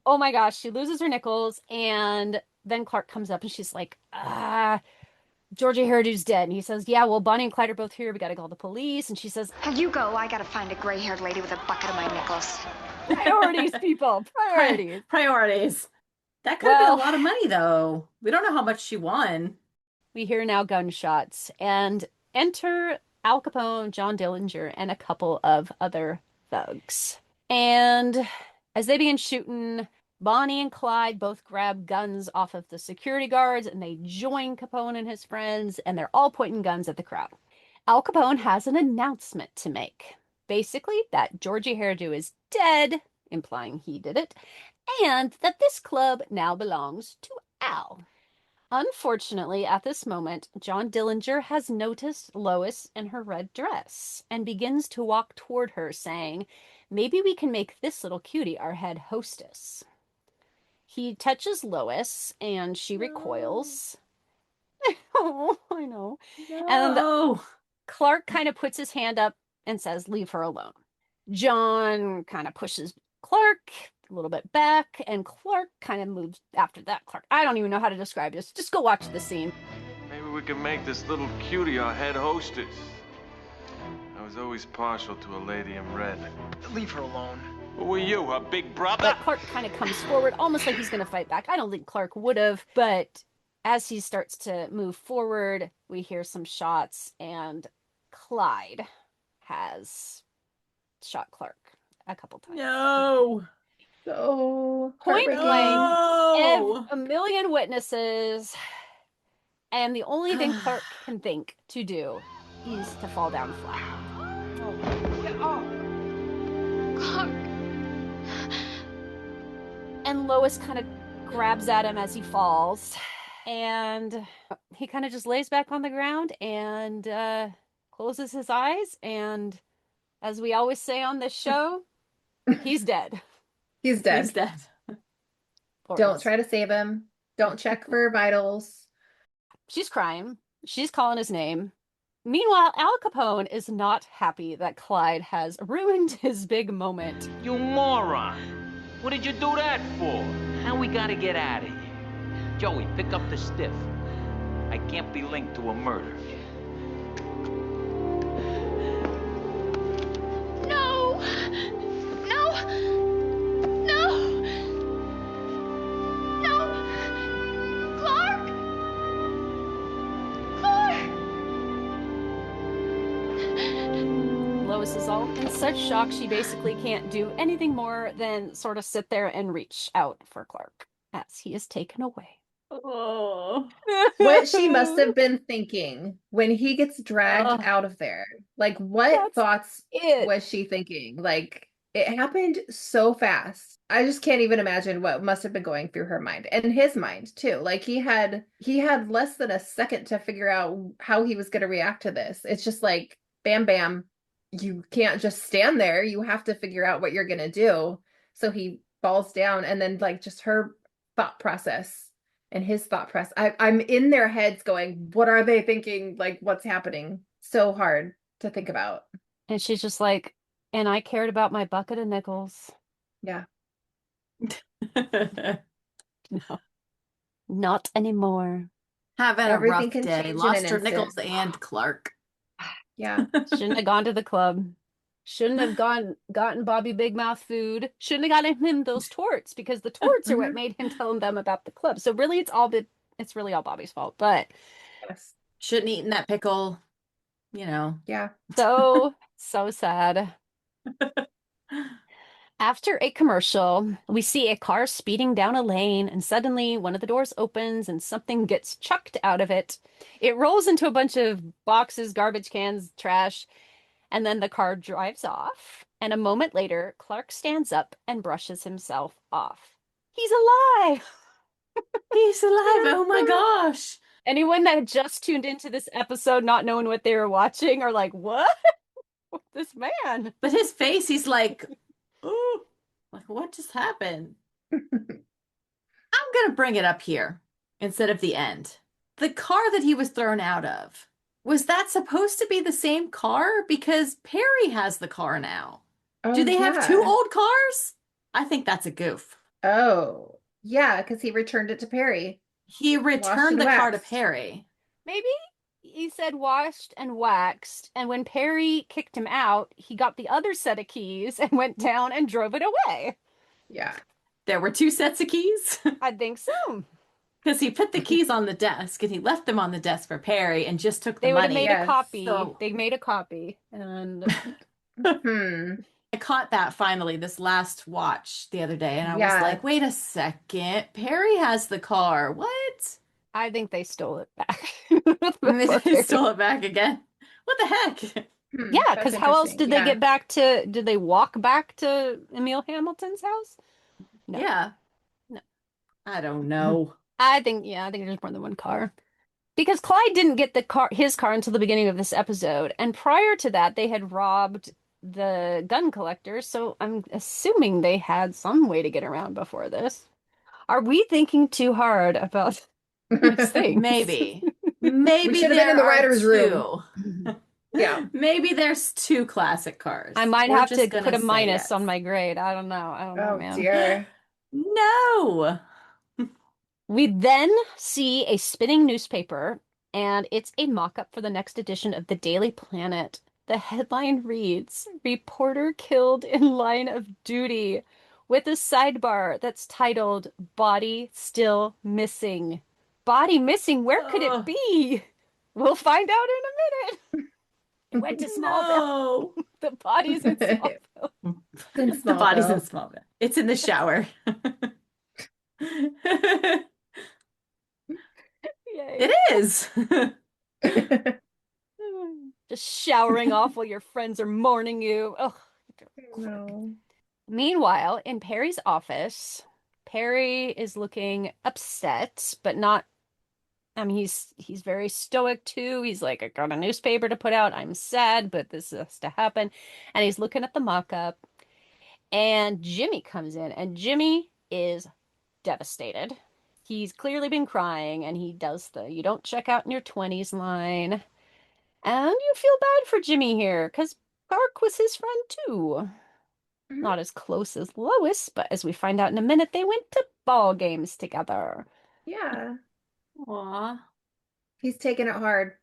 Oh my gosh, she loses her nickels, and then Clark comes up and she's like, Georgie Hairdo's dead. And he says, yeah, well, Bonnie and Clyde are both here. We got to call the police. And she says, You go. I gotta find a gray-haired lady with a bucket of my nickels. priorities, people. Priorities. Priorities. That could have been a lot of money, though. We don't know how much she won. We hear now gunshots and enter Al Capone, John Dillinger, and a couple of other thugs. And as they begin shooting, Bonnie and Clyde both grab guns off of the security guards and they join Capone and his friends, and they're all pointing guns at the crowd. Al Capone has an announcement to make. Basically, that Georgie Hairdo is dead, implying he did it, and that this club now belongs to Al. Unfortunately, at this moment, John Dillinger has noticed Lois in her red dress and begins to walk toward her, saying, maybe we can make this little cutie our head hostess. He touches Lois, and she recoils. Oh, I know. No. And Clark kind of puts his hand up and says, leave her alone. John kind of pushes Clark a little bit back, and Clark kind of moves after that. Clark, I don't even know how to describe this. Just go watch the scene. Maybe we can make this little cutie our head hostess. I was always partial to a lady in red. Leave her alone. Who are you, her big brother? But Clark kind of comes forward, almost like he's going to fight back. I don't think Clark would have, but as he starts to move forward, we hear some shots, and Clyde has shot Clark a couple times. No. So Point blank, No. a million witnesses, and the only thing Clark can think to do is to fall down flat. Clark. And Lois kind of grabs at him as he falls, and he kind of just lays back on the ground and closes his eyes, and as we always say on this show, he's dead. He's dead. He's dead. Don't try to save him. Don't check for vitals. She's crying. She's calling his name. Meanwhile, Al Capone is not happy that Clyde has ruined his big moment. You moron! What did you do that for? Now we gotta get out of here. Joey, pick up the stiff. I can't be linked to a murder. No! No! No! No! Clark! Clark! Lois is all in such shock she basically can't do anything more than sort of sit there and reach out for Clark as he is taken away. Oh. What she must have been thinking when he gets dragged out of there. Like, what thoughts was she thinking? Like, it happened so fast. I just can't even imagine what must have been going through her mind and his mind too. Like, he had less than a second to figure out how he was going to react to this. It's just like, bam, bam. You can't just stand there. You have to figure out what you're going to do. So he falls down, and then like just her thought process and his thought process. I'm in their heads going, what are they thinking? Like, what's happening? So hard to think about. And she's just like, and I cared about my bucket of nickels. Yeah. No, not anymore. Having Everything a rough can day. change in Lost an her instant. nickels and Clark. Yeah. Shouldn't have gone to the club. Shouldn't have gotten Bobby Bigmouth food. Shouldn't have gotten him those torts, because the torts are what made him tell them about the club. So really, it's really all Bobby's fault. But Yes. Shouldn't have eaten that pickle. You know. Yeah. so sad. After a commercial, we see a car speeding down a lane, and suddenly one of the doors opens and something gets chucked out of it. It rolls into a bunch of boxes, garbage cans, trash, and then the car drives off. And a moment later, Clark stands up and brushes himself off. He's alive! He's alive. Oh my gosh. Anyone that just tuned into this episode not knowing what they were watching are like, what? This man. But his face, he's like, ooh, like what just happened? I'm gonna bring it up here instead of the end. The car that he was thrown out of, was that supposed to be the same car? Because Perry has the car now. Oh, Do they have two yeah. old cars? I think that's a goof. Oh, yeah, because he returned it to Perry. He Washed returned and the car to waxed. Perry. Maybe he said washed and waxed, and when Perry kicked him out, he got the other set of keys and went down and drove it away. Yeah. There were 2 sets of keys? I think so. Because he put the keys on the desk and he left them on the desk for Perry and just took the They would money. have made a copy. So They made a copy. And I caught that finally this last watch the other day, and I was like, wait a second. Perry has the car. What? I think they stole it back. They stole it back again. What the heck? Yeah, because how else did they get back to? Did they walk back to Emil Hamilton's house? No. Yeah. No. I don't know. I think there's more than one car. Because Clyde didn't get his car until the beginning of this episode, and prior to that, they had robbed the gun collector. So I'm assuming they had some way to get around before this. Are we thinking too hard about these things? Maybe. Maybe we should have been in the writer's room. Yeah. Maybe there's 2 classic cars. I might have to put a minus on my grade. I don't know, man. Oh, dear. No. We then see a spinning newspaper, and it's a mock-up for the next edition of the Daily Planet. The headline reads, "Reporter killed in line of duty," with a sidebar that's titled, "Body Still Missing." Body missing? Where could it be? We'll find out in a minute. It went to Smallville. The body's in Smallville. The body's in Smallville. It's in the shower. It is. Just showering off while your friends are mourning you. Ugh. No. Meanwhile, in Perry's office, Perry is looking upset, but not. I mean, he's very stoic too. He's like, I got a newspaper to put out. I'm sad, but this has to happen. And he's looking at the mock-up, and Jimmy comes in, and Jimmy is devastated. He's clearly been crying, and he does the "you don't check out in your 20s" line. And you feel bad for Jimmy here, because Clark was his friend too. Not as close as Lois, but as we find out in a minute, they went to ball games together. Yeah. Aw. He's taking it hard.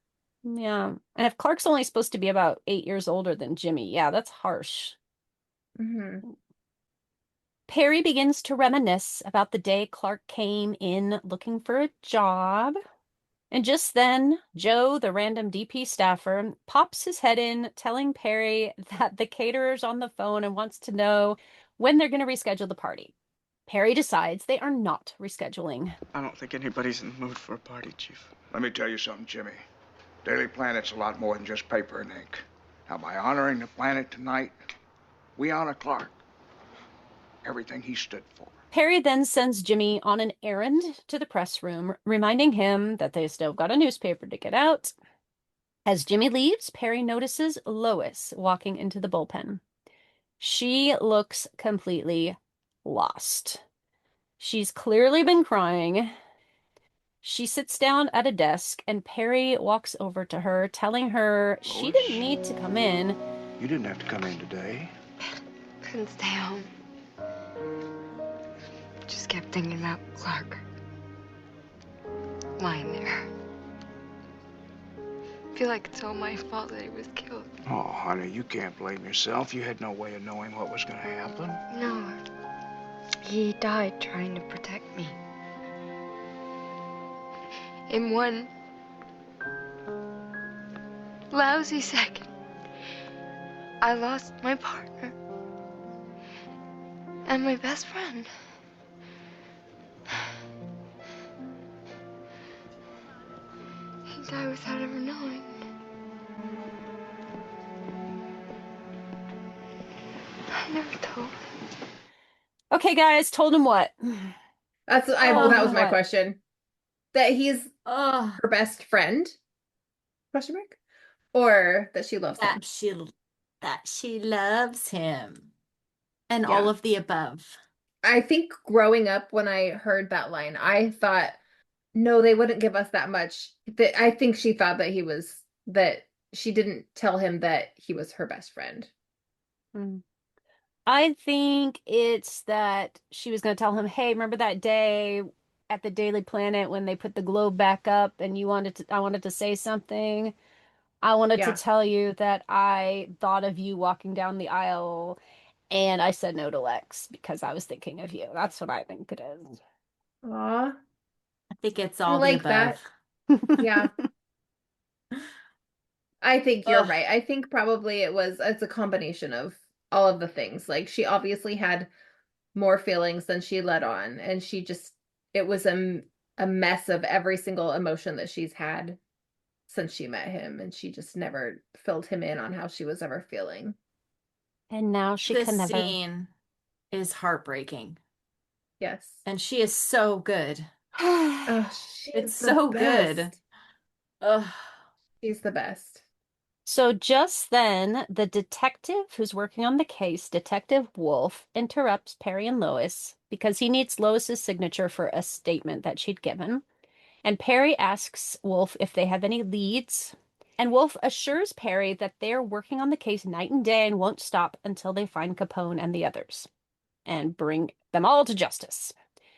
Yeah. And if Clark's only supposed to be about 8 years older than Jimmy, yeah, that's harsh. Mm-hmm. Perry begins to reminisce about the day Clark came in looking for a job. And just then, Joe, the random DP staffer, pops his head in, telling Perry that the caterer's on the phone and wants to know when they're going to reschedule the party. Perry decides they are not rescheduling. I don't think anybody's in the mood for a party, Chief. Let me tell you something, Jimmy. Daily Planet's a lot more than just paper and ink. Now, by honoring the planet tonight, we honor Clark. Everything he stood for. Perry then sends Jimmy on an errand to the press room, reminding him that they still got a newspaper to get out. As Jimmy leaves, Perry notices Lois walking into the bullpen. She looks completely lost. She's clearly been crying. She sits down at a desk, and Perry walks over to her, telling her she didn't need to come in. You didn't have to come in today. Couldn't stay home. Just kept thinking about Clark. Lying there. Feel like it's all my fault that he was killed. Oh, honey, you can't blame yourself. You had no way of knowing what was going to happen. No. He died trying to protect me. In one lousy second, I lost my partner and my best friend. He died without ever knowing. I never told him. Okay, guys, told him what? That was my question. That he's her best friend? Question mark? Or that she loves him? That she loves him. And all of the above. I think growing up when I heard that line, I thought, no, they wouldn't give us that much. I think she thought that she didn't tell him that he was her best friend. I think it's that she was going to tell him, hey, remember that day at the Daily Planet when they put the globe back up and I wanted to say something. I wanted to Yeah. tell you that I thought of you walking down the aisle and I said no to Lex because I was thinking of you. That's what I think it is. Aw, I think it's I all the like above. that. Yeah. I think you're Ugh. right. I think probably it's a combination of all of the things. Like she obviously had more feelings than she let on, and it was a mess of every single emotion that she's had since she met him, and she just never filled him in on how she was ever feeling. And now she This can never. scene is heartbreaking. Yes. And she is so good. Oh, she's It's the so best. good. Ugh. She's the best. So just then, the detective who's working on the case, Detective Wolf, interrupts Perry and Lois because he needs Lois's signature for a statement that she'd given. And Perry asks Wolf if they have any leads. And Wolf assures Perry that they're working on the case night and day and won't stop until they find Capone and the others and bring them all to justice.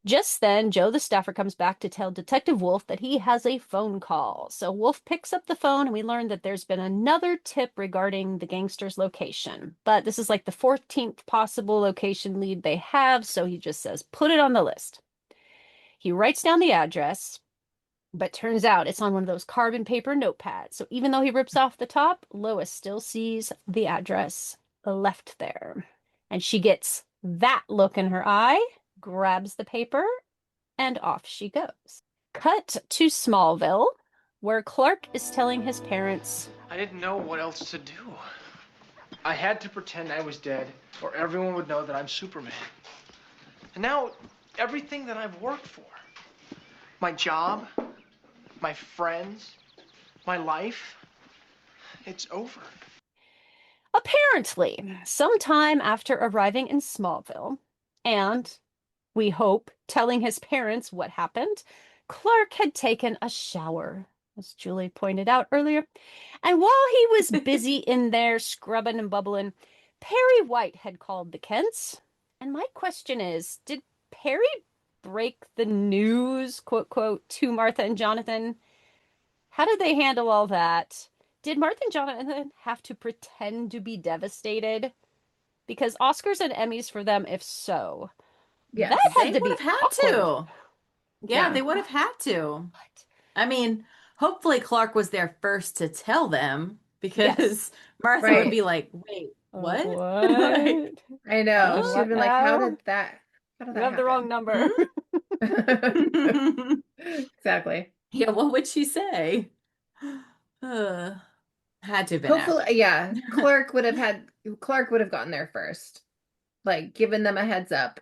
Just then, Joe the staffer comes back to tell Detective Wolf that he has a phone call. So Wolf picks up the phone and we learn that there's been another tip regarding the gangster's location. But this is like the 14th possible location lead they have, so he just says, put it on the list. He writes down the address, but turns out it's on one of those carbon paper notepads. So even though he rips off the top, Lois still sees the address left there. And she gets that look in her eye, grabs the paper, and off she goes. Cut to Smallville, where Clark is telling his parents, I didn't know what else to do. I had to pretend I was dead, or everyone would know that I'm Superman. And now, everything that I've worked for, my job, my friends, my life, it's over. apparently, sometime after arriving in Smallville, and we hope telling his parents what happened, Clark had taken a shower, as Julie pointed out earlier. And while he was busy in there scrubbing and bubbling, Perry White had called the Kents. And my question is, did Perry break the news, quote, quote, to Martha and Jonathan? How did they handle all that? Did Martha and Jonathan have to pretend to be devastated? Because Oscars and Emmys for them, if so. Yes. That had They to would be have had awkward. to. Yeah, Yeah. they would have had to. I mean, hopefully Clark was there first to tell them because Yes. Martha Right. would be like, wait, what? What? I know. Huh? She'd What been like, how now? did that You have the wrong number. Exactly. Yeah, what would she say? Had to have been Hopefully, after. yeah. Clark would have gotten there first. Like given them a heads up.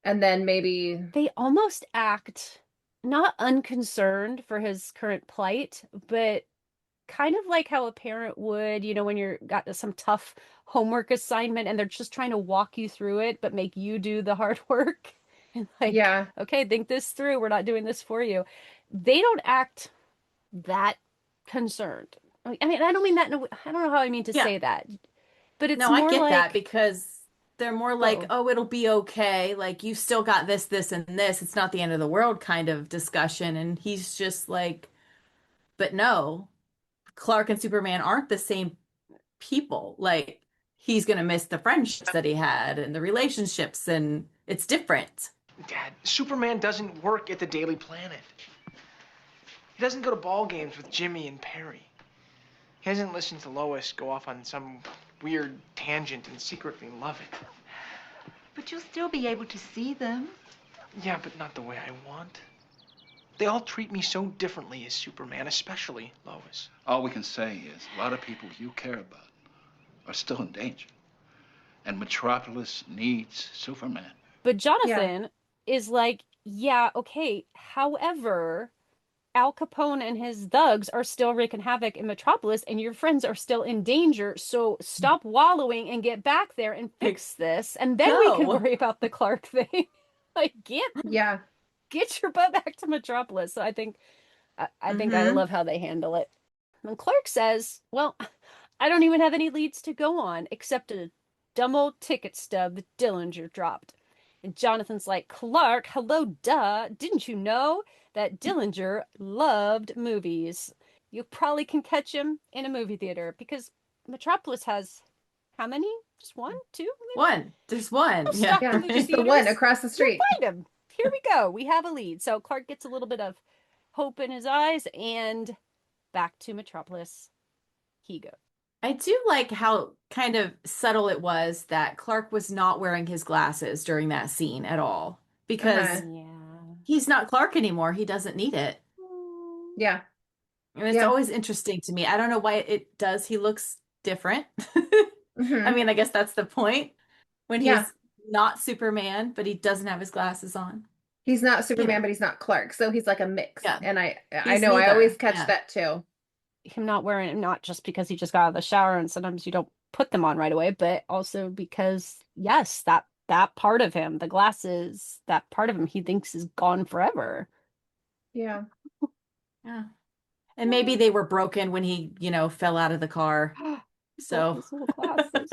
And then maybe They almost act not unconcerned for his current plight, but kind of like how a parent would, when you're got some tough homework assignment and they're just trying to walk you through it, but make you do the hard work. And like, yeah. okay, think this through. We're not doing this for you. They don't act that concerned. I mean, I don't mean that. I don't know how I mean to Yeah. say that, but it's No, more I get like that because they're more like, Oh. oh, it'll be okay. Like, you still got this, this, and this. It's not the end of the world kind of discussion. And he's just like, but no, Clark and Superman aren't the same people. Like, he's going to miss the friendships that he had and the relationships, and it's different. Dad, Superman doesn't work at the Daily Planet. He doesn't go to ball games with Jimmy and Perry. He hasn't listened to Lois go off on some weird tangent and secretly love it. But you'll still be able to see them. Yeah, but not the way I want. They all treat me so differently as Superman, especially Lois. All we can say is a lot of people you care about are still in danger. And Metropolis needs Superman. But Jonathan is like, yeah, okay. However, Al Capone and his thugs are still wreaking havoc in Metropolis, and your friends are still in danger. So stop wallowing and get back there and fix this, and then we can No. worry about the Clark thing. Like, get your butt back to Metropolis. So I think I love how they handle it. And Clark says, "Well, I don't even have any leads to go on except a dumb old ticket stub that Dillinger dropped." And Jonathan's like, Clark, hello, duh. Didn't you know that Dillinger loved movies? You probably can catch him in a movie theater because Metropolis has how many? Just one? Two? One. There's one. Oh, stock Yeah, movie just the theaters. one across the street. We'll find him. Here we go. We have a lead. So Clark gets a little bit of hope in his eyes, and back to Metropolis he goes. I do like how kind of subtle it was that Clark was not wearing his glasses during that scene at all. Because he's not Clark anymore. He doesn't need it. Yeah. And it's always interesting to me. I don't know why it does. He looks different. Mhm. I mean, I guess that's the point. When he's not Superman, but he doesn't have his glasses on. He's not Superman, You know. but he's not Clark. So he's like a mix. Yeah. And I He's know, I neither. always catch Yeah. that too. Him not wearing it, not just because he just got out of the shower and sometimes you don't put them on right away, but also because, yes, that part of him, the glasses, that part of him he thinks is gone forever. Yeah. Yeah. And maybe they were broken when he, fell out of the car. So His little glasses.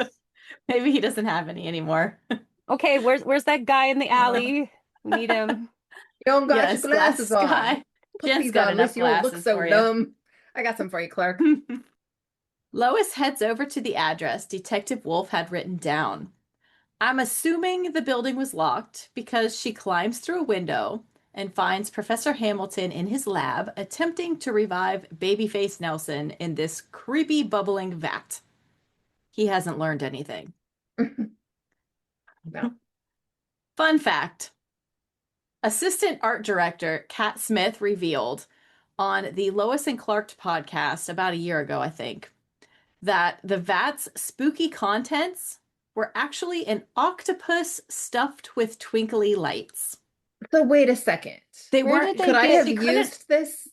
maybe he doesn't have any anymore. Okay, where's that guy in the alley? We need him. You don't got Yes, your glasses glasses on. guy. Put Just these got on, enough unless you don't look glasses so for you. dumb. I got some for you, Clark. Lois heads over to the address Detective Wolf had written down. I'm assuming the building was locked because she climbs through a window and finds Professor Hamilton in his lab attempting to revive Babyface Nelson in this creepy bubbling vat. He hasn't learned anything. No. Fun fact. Assistant art director Kat Smith revealed on the Lois and Clark podcast about a year ago, I think, that the vat's spooky contents were actually an octopus stuffed with twinkly lights. So wait a second. They Where weren't. could I have She couldn't- used this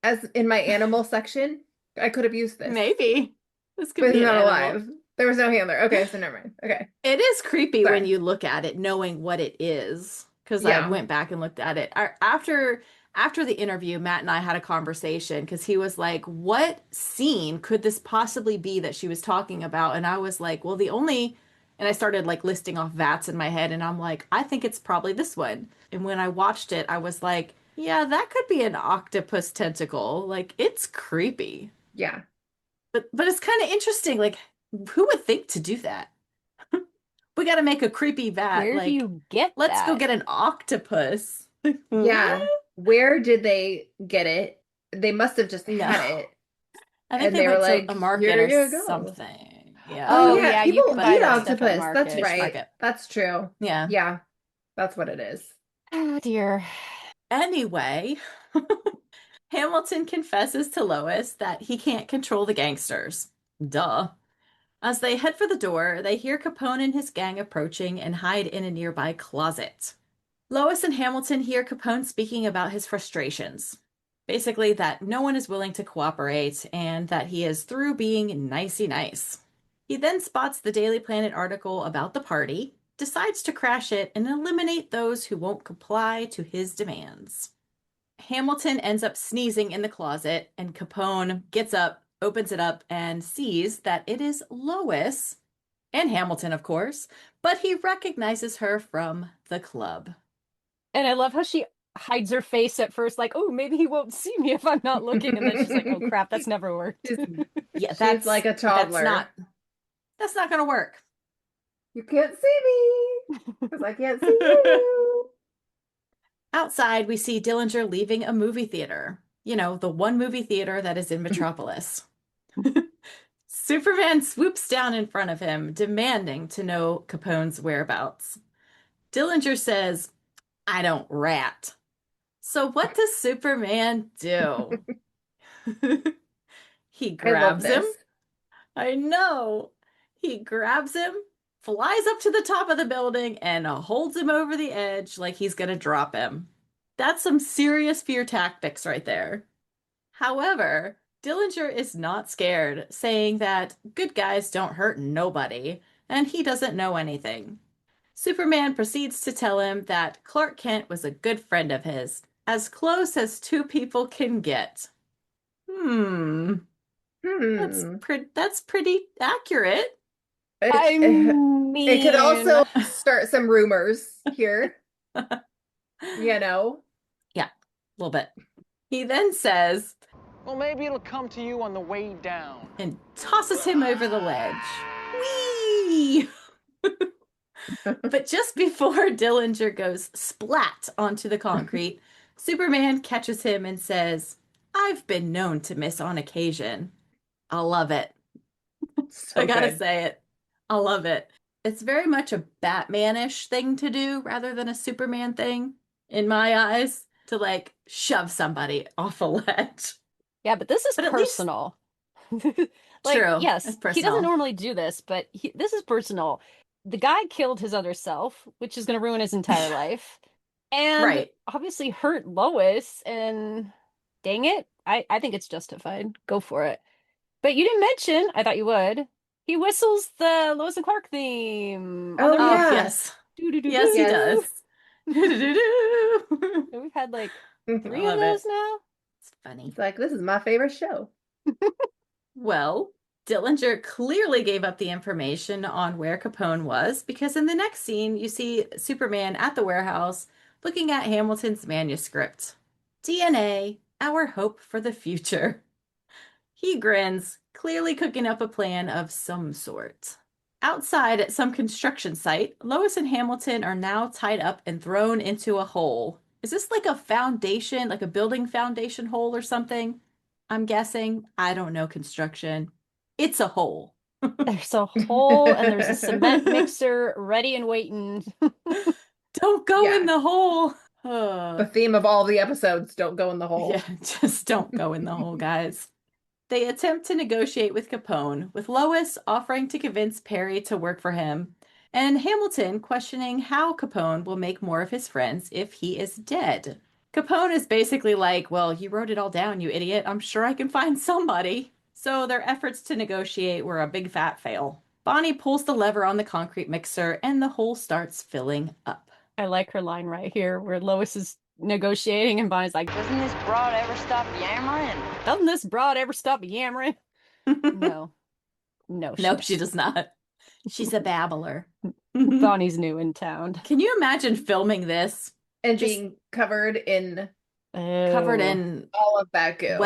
as in my animal section? I could have used this. Maybe. This could But be he's an not animal. alive. There was no handler. Okay, so never mind. Okay. It is creepy Sorry. when you look at it, knowing what it is. Because Yeah. I went back and looked at it. After the interview, Matt and I had a conversation because he was like, what scene could this possibly be that she was talking about? And I was like, well, and I started like listing off vats in my head, and I'm like, I think it's probably this one. And when I watched it, I was like, yeah, that could be an octopus tentacle. Like, it's creepy. Yeah. But it's kind of interesting. Like, who would think to do that? We got to make a creepy vat. Where do you get Let's go that? get an octopus. Yeah. What? Where did they get it? They must have just had it. I think And they they were went like, to a market "Here or you go." something. Yeah. Oh, Oh, yeah. yeah, you People can buy eat that stuff at octopus. That's market. right. Market. That's true. Yeah. Yeah. That's what it is. Oh dear. Anyway, Hamilton confesses to Lois that he can't control the gangsters. Duh. As they head for the door, they hear Capone and his gang approaching and hide in a nearby closet. Lois and Hamilton hear Capone speaking about his frustrations. Basically, that no one is willing to cooperate and that he is through being nicey nice. He then spots the Daily Planet article about the party, decides to crash it and eliminate those who won't comply to his demands. Hamilton ends up sneezing in the closet, and Capone gets up, opens it up, and sees that it is Lois, and Hamilton, of course, but he recognizes her from the club. And I love how she hides her face at first, like, oh, maybe he won't see me if I'm not looking. And then she's like, oh crap, that's never worked. Yeah, She's that's like a toddler. That's not going to work. You can't see me because I can't see you. Outside, we see Dillinger leaving a movie theater. You know, the one movie theater that is in Metropolis. Superman swoops down in front of him, demanding to know Capone's whereabouts. Dillinger says, I don't rat. So what does Superman do? He grabs him. this. I know. He grabs him, flies up to the top of the building, and holds him over the edge like he's going to drop him. That's some serious fear tactics right there. However, Dillinger is not scared, saying that good guys don't hurt nobody, and he doesn't know anything. Superman proceeds to tell him that Clark Kent was a good friend of his, as close as two people can get. That's pretty accurate. I'm mean, It could also start some rumors here. You know? Yeah, a little bit. He then says, Well, maybe it'll come to you on the way down. and tosses him over the ledge. Whee! But just before Dillinger goes splat onto the concrete, Superman catches him and says, I've been known to miss on occasion. I love it. So I gotta good. say it. I love it. It's very much a Batman-ish thing to do rather than a Superman thing, in my eyes, to like shove somebody off a ledge. Yeah, but this is But at least- personal. True, Yes, it's he personal. doesn't normally do this, but this is personal. The guy killed his other self, which is going to ruin his entire life, and Right. obviously hurt Lois. And dang it, I think it's justified. Go for it. But you didn't mention. I thought you would. He whistles the Lois and Clark theme. Oh, yeah. Yes. Do-do-do-do. Yes, he Yes. does. And we've had like I 3 of love those it. now. It's funny. It's like, this is my favorite show. Well, Dillinger clearly gave up the information on where Capone was because in the next scene, you see Superman at the warehouse looking at Hamilton's manuscript. DNA, our hope for the future. He grins, clearly cooking up a plan of some sort. Outside at some construction site, Lois and Hamilton are now tied up and thrown into a hole. Is this like a foundation, like a building foundation hole or something? I'm guessing. I don't know construction. It's a hole. There's a hole and there's a cement mixer ready and waiting. Don't go Yeah. in the hole. The theme of all the episodes, don't go in the hole. Yeah, just don't go in the hole, guys. They attempt to negotiate with Capone, with Lois offering to convince Perry to work for him, and Hamilton questioning how Capone will make more of his friends if he is dead. Capone is basically like, well, you wrote it all down, you idiot. I'm sure I can find somebody. So their efforts to negotiate were a big fat fail. Bonnie pulls the lever on the concrete mixer and the hole starts filling up. I like her line right here where Lois is negotiating and Bonnie's like, Doesn't this broad ever stop yammering? doesn't this broad ever stop yammering? No. No, Nope, she does not. She's a babbler. Bonnie's new in town. Can you imagine filming this? And Just being covered in all of that goo.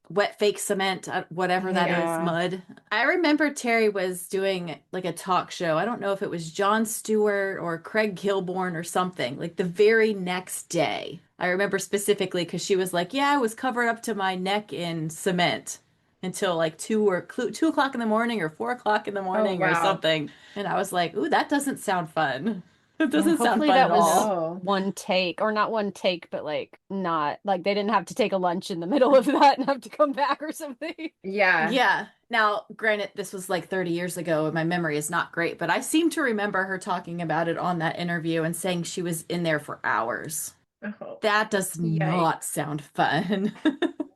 wet fake cement, whatever that is, Yeah. mud. I remember Terry was doing like a talk show. I don't know if it was Jon Stewart or Craig Kilborn or something, like the very next day. I remember specifically because she was like, yeah, I was covered up to my neck in cement until like 2 o'clock in the morning or 4 o'clock in the morning or wow. something. And I was like, ooh, that doesn't sound fun. It doesn't sound Hopefully fun that at was all. one take, or not one take, but like not like they didn't have to take a lunch in the middle of that and have to come back or something. Yeah. Yeah. Now, granted, this was like 30 years ago and my memory is not great, but I seem to remember her talking about it on that interview and saying she was in there for hours. Oh, That does not sound fun.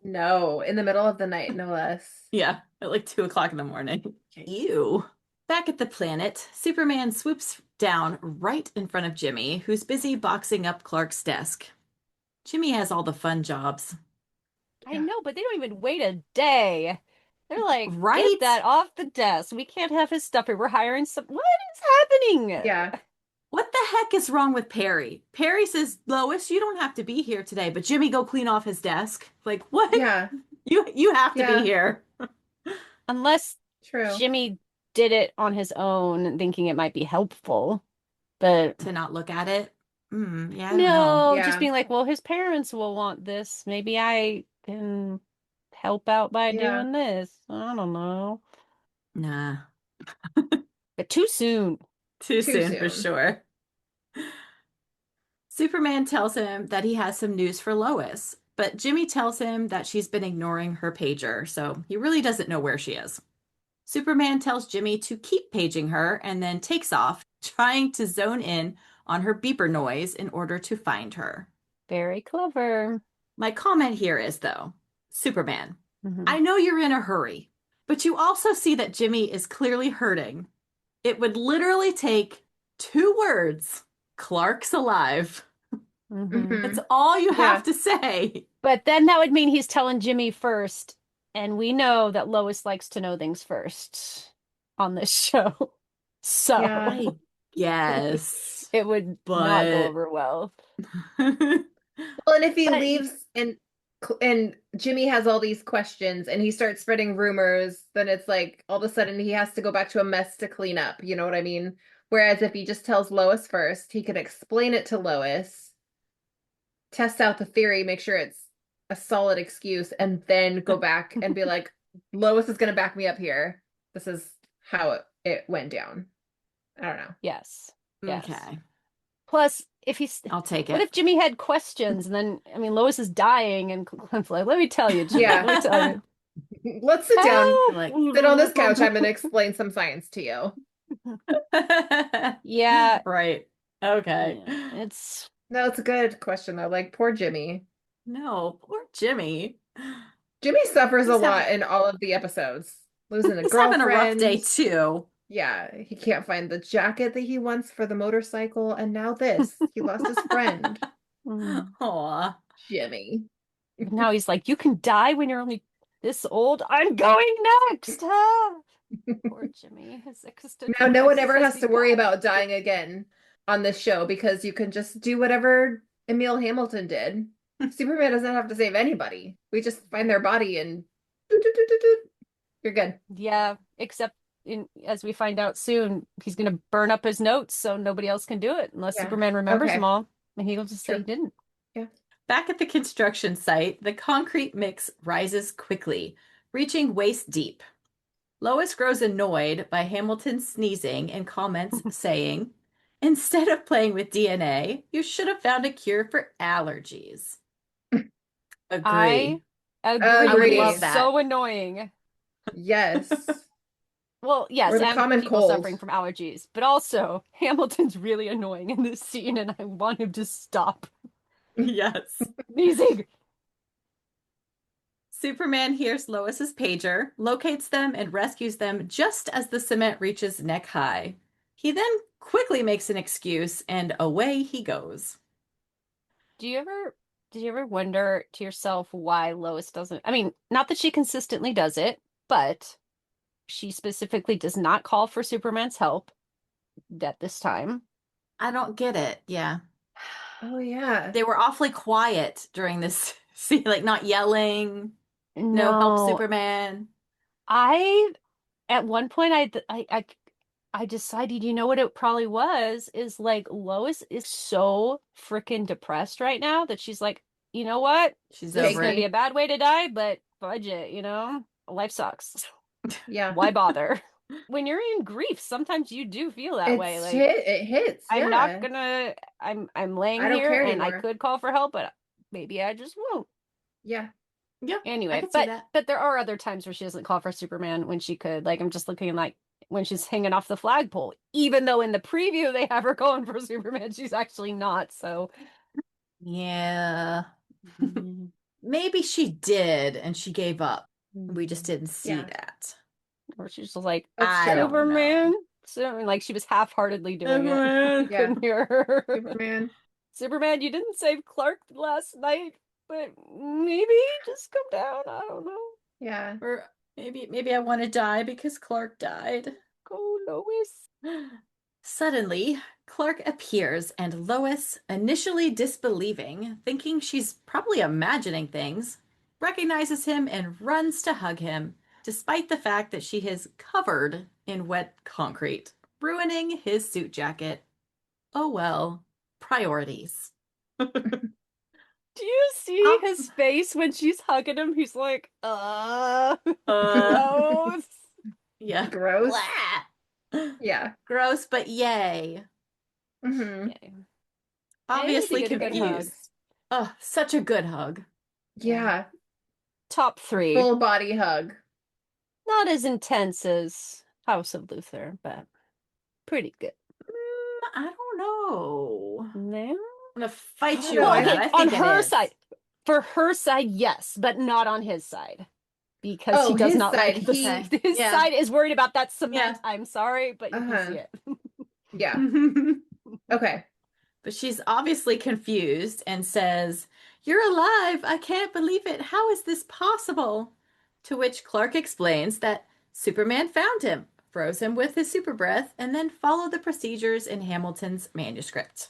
no, in the middle of the night, no less. Yeah, at like 2 o'clock in the morning. Ew. Back at the planet, Superman swoops down right in front of Jimmy, who's busy boxing up Clark's desk. Jimmy has all the fun jobs. I know, but they don't even wait a day. They're like, Right? get that off the desk. We can't have his stuff here. We're hiring some. What is happening? Yeah. What the heck is wrong with Perry? Perry says, Lois, you don't have to be here today, but Jimmy, go clean off his desk. Like, what? Yeah. You have to Yeah. be here. Unless True. Jimmy did it on his own, thinking it might be helpful. But To not look at it? Yeah, I don't know. no, Yeah. just being like, well, his parents will want this. Maybe I can help out by Yeah. doing this. I don't know. Nah. But too soon. Too Too soon for soon. sure. Superman tells him that he has some news for Lois, but Jimmy tells him that she's been ignoring her pager, so he really doesn't know where she is. Superman tells Jimmy to keep paging her and then takes off, trying to zone in on her beeper noise in order to find her. Very clever. My comment here is, though, Superman, Mhm. I know you're in a hurry, but you also see that Jimmy is clearly hurting. It would literally take 2 words. Clark's alive. Mhm. That's all you have Yeah. to say. But then that would mean he's telling Jimmy first, and we know that Lois likes to know things first on this show. So Yeah. Yes. It would not But go over well. Well, and if he But- leaves and Jimmy has all these questions and he starts spreading rumors, then it's like all of a sudden he has to go back to a mess to clean up. You know what I mean? Whereas if he just tells Lois first, he can explain it to Lois, test out the theory, make sure it's a solid excuse, and then go back and be like, Lois is going to back me up here. This is how it went down. I don't know. Yes. Okay. Plus, if he's, I'll take what it. if Jimmy had questions and then, I mean, Lois is dying and Clint's like, let me tell you, Jimmy, Yeah. let me tell you. Let's sit down. Like, Sit on this couch. I'm going to explain some science to you. Yeah. Right. Okay. It's No, it's a good question though. Like poor Jimmy. No, poor Jimmy. Jimmy suffers a He's lot in all of the episodes. Losing a He's girlfriend. having a rough day too. Yeah, he can't find the jacket that he wants for the motorcycle, and now this. He lost his friend. Aw. Jimmy. now he's like, you can die when you're only this old. I'm going next. Ah! Poor Jimmy. His existential Now no one crisis ever has to worry begun. about dying again on this show because you can just do whatever Emil Hamilton did. Superman doesn't have to save anybody. We just find their body and doot, doot, doot, doot, doot. You're good. Yeah, except as we find out soon, he's going to burn up his notes so nobody else can do it unless Yeah. Superman remembers Okay. them all. And he'll just say True. he didn't. Back at the construction site, the concrete mix rises quickly, reaching waist deep. Lois grows annoyed by Hamilton sneezing and comments saying, instead of playing with DNA, you should have found a cure for allergies. Agree. I agree. I would It's love that. so annoying. Yes. Well, yes, Or the and common people cold. suffering from allergies, but also Hamilton's really annoying in this scene, and I want him to stop Yes. sneezing. Superman hears Lois's pager, locates them, and rescues them just as the cement reaches neck high. He then quickly makes an excuse, and away he goes. Did you ever wonder to yourself why Lois doesn't? I mean, not that she consistently does it, but she specifically does not call for Superman's help at this time. I don't get it. Yeah. Oh yeah. They were awfully quiet during this scene, like not yelling, no help Superman. At one point I decided, you know what it probably was, is like Lois is so freaking depressed right now that she's like, you know what? She's This is over gonna be it. a bad way to die, but budget, life sucks. Yeah. Why bother? When you're in grief, sometimes you do feel that way. Like it hits. I'm yeah. not gonna. I'm laying I don't here care and I anymore. could call for help, but maybe I just won't. Yeah. Yeah. Anyway, can see that. but there are other times where she doesn't call for Superman when she could. Like I'm just looking like when she's hanging off the flagpole, even though in the preview they have her going for Superman, she's actually not. So Yeah. Maybe she did and she gave up. We just didn't see Yeah. that. or she's just like That's I true. don't know. Superman. So like she was half-heartedly doing Superman. it. Couldn't hear her. Superman. Superman, you didn't save Clark last night, but maybe just come down. I don't know. Yeah. Or maybe I want to die because Clark died. Go, Lois. Suddenly, Clark appears and Lois, initially disbelieving, thinking she's probably imagining things, recognizes him and runs to hug him, despite the fact that she is covered in wet concrete, ruining his suit jacket. Oh well, priorities. Do you see his face when she's hugging him? He's like, gross. Yeah. Gross. Blah. Yeah. Gross, but yay. Mm-hmm. Okay. Obviously Hey, you get a good hug. confused. Oh, such a good hug. Yeah. Top 3. Full body hug. Not as intense as House of Luther, but pretty good. I don't know. No? I'm gonna fight you Well, on okay, that. I On think it her is. side. For her side, yes, but not on his side. Because Oh, he does his not side, like the he- his yeah. side is worried about that cement. Yeah. I'm sorry, but you Uh-huh. can see it. Yeah. Okay. But she's obviously confused and says, "You're alive! I can't believe it! How is this possible?" To which Clark explains that Superman found him froze him with his super breath, and then followed the procedures in Hamilton's manuscript.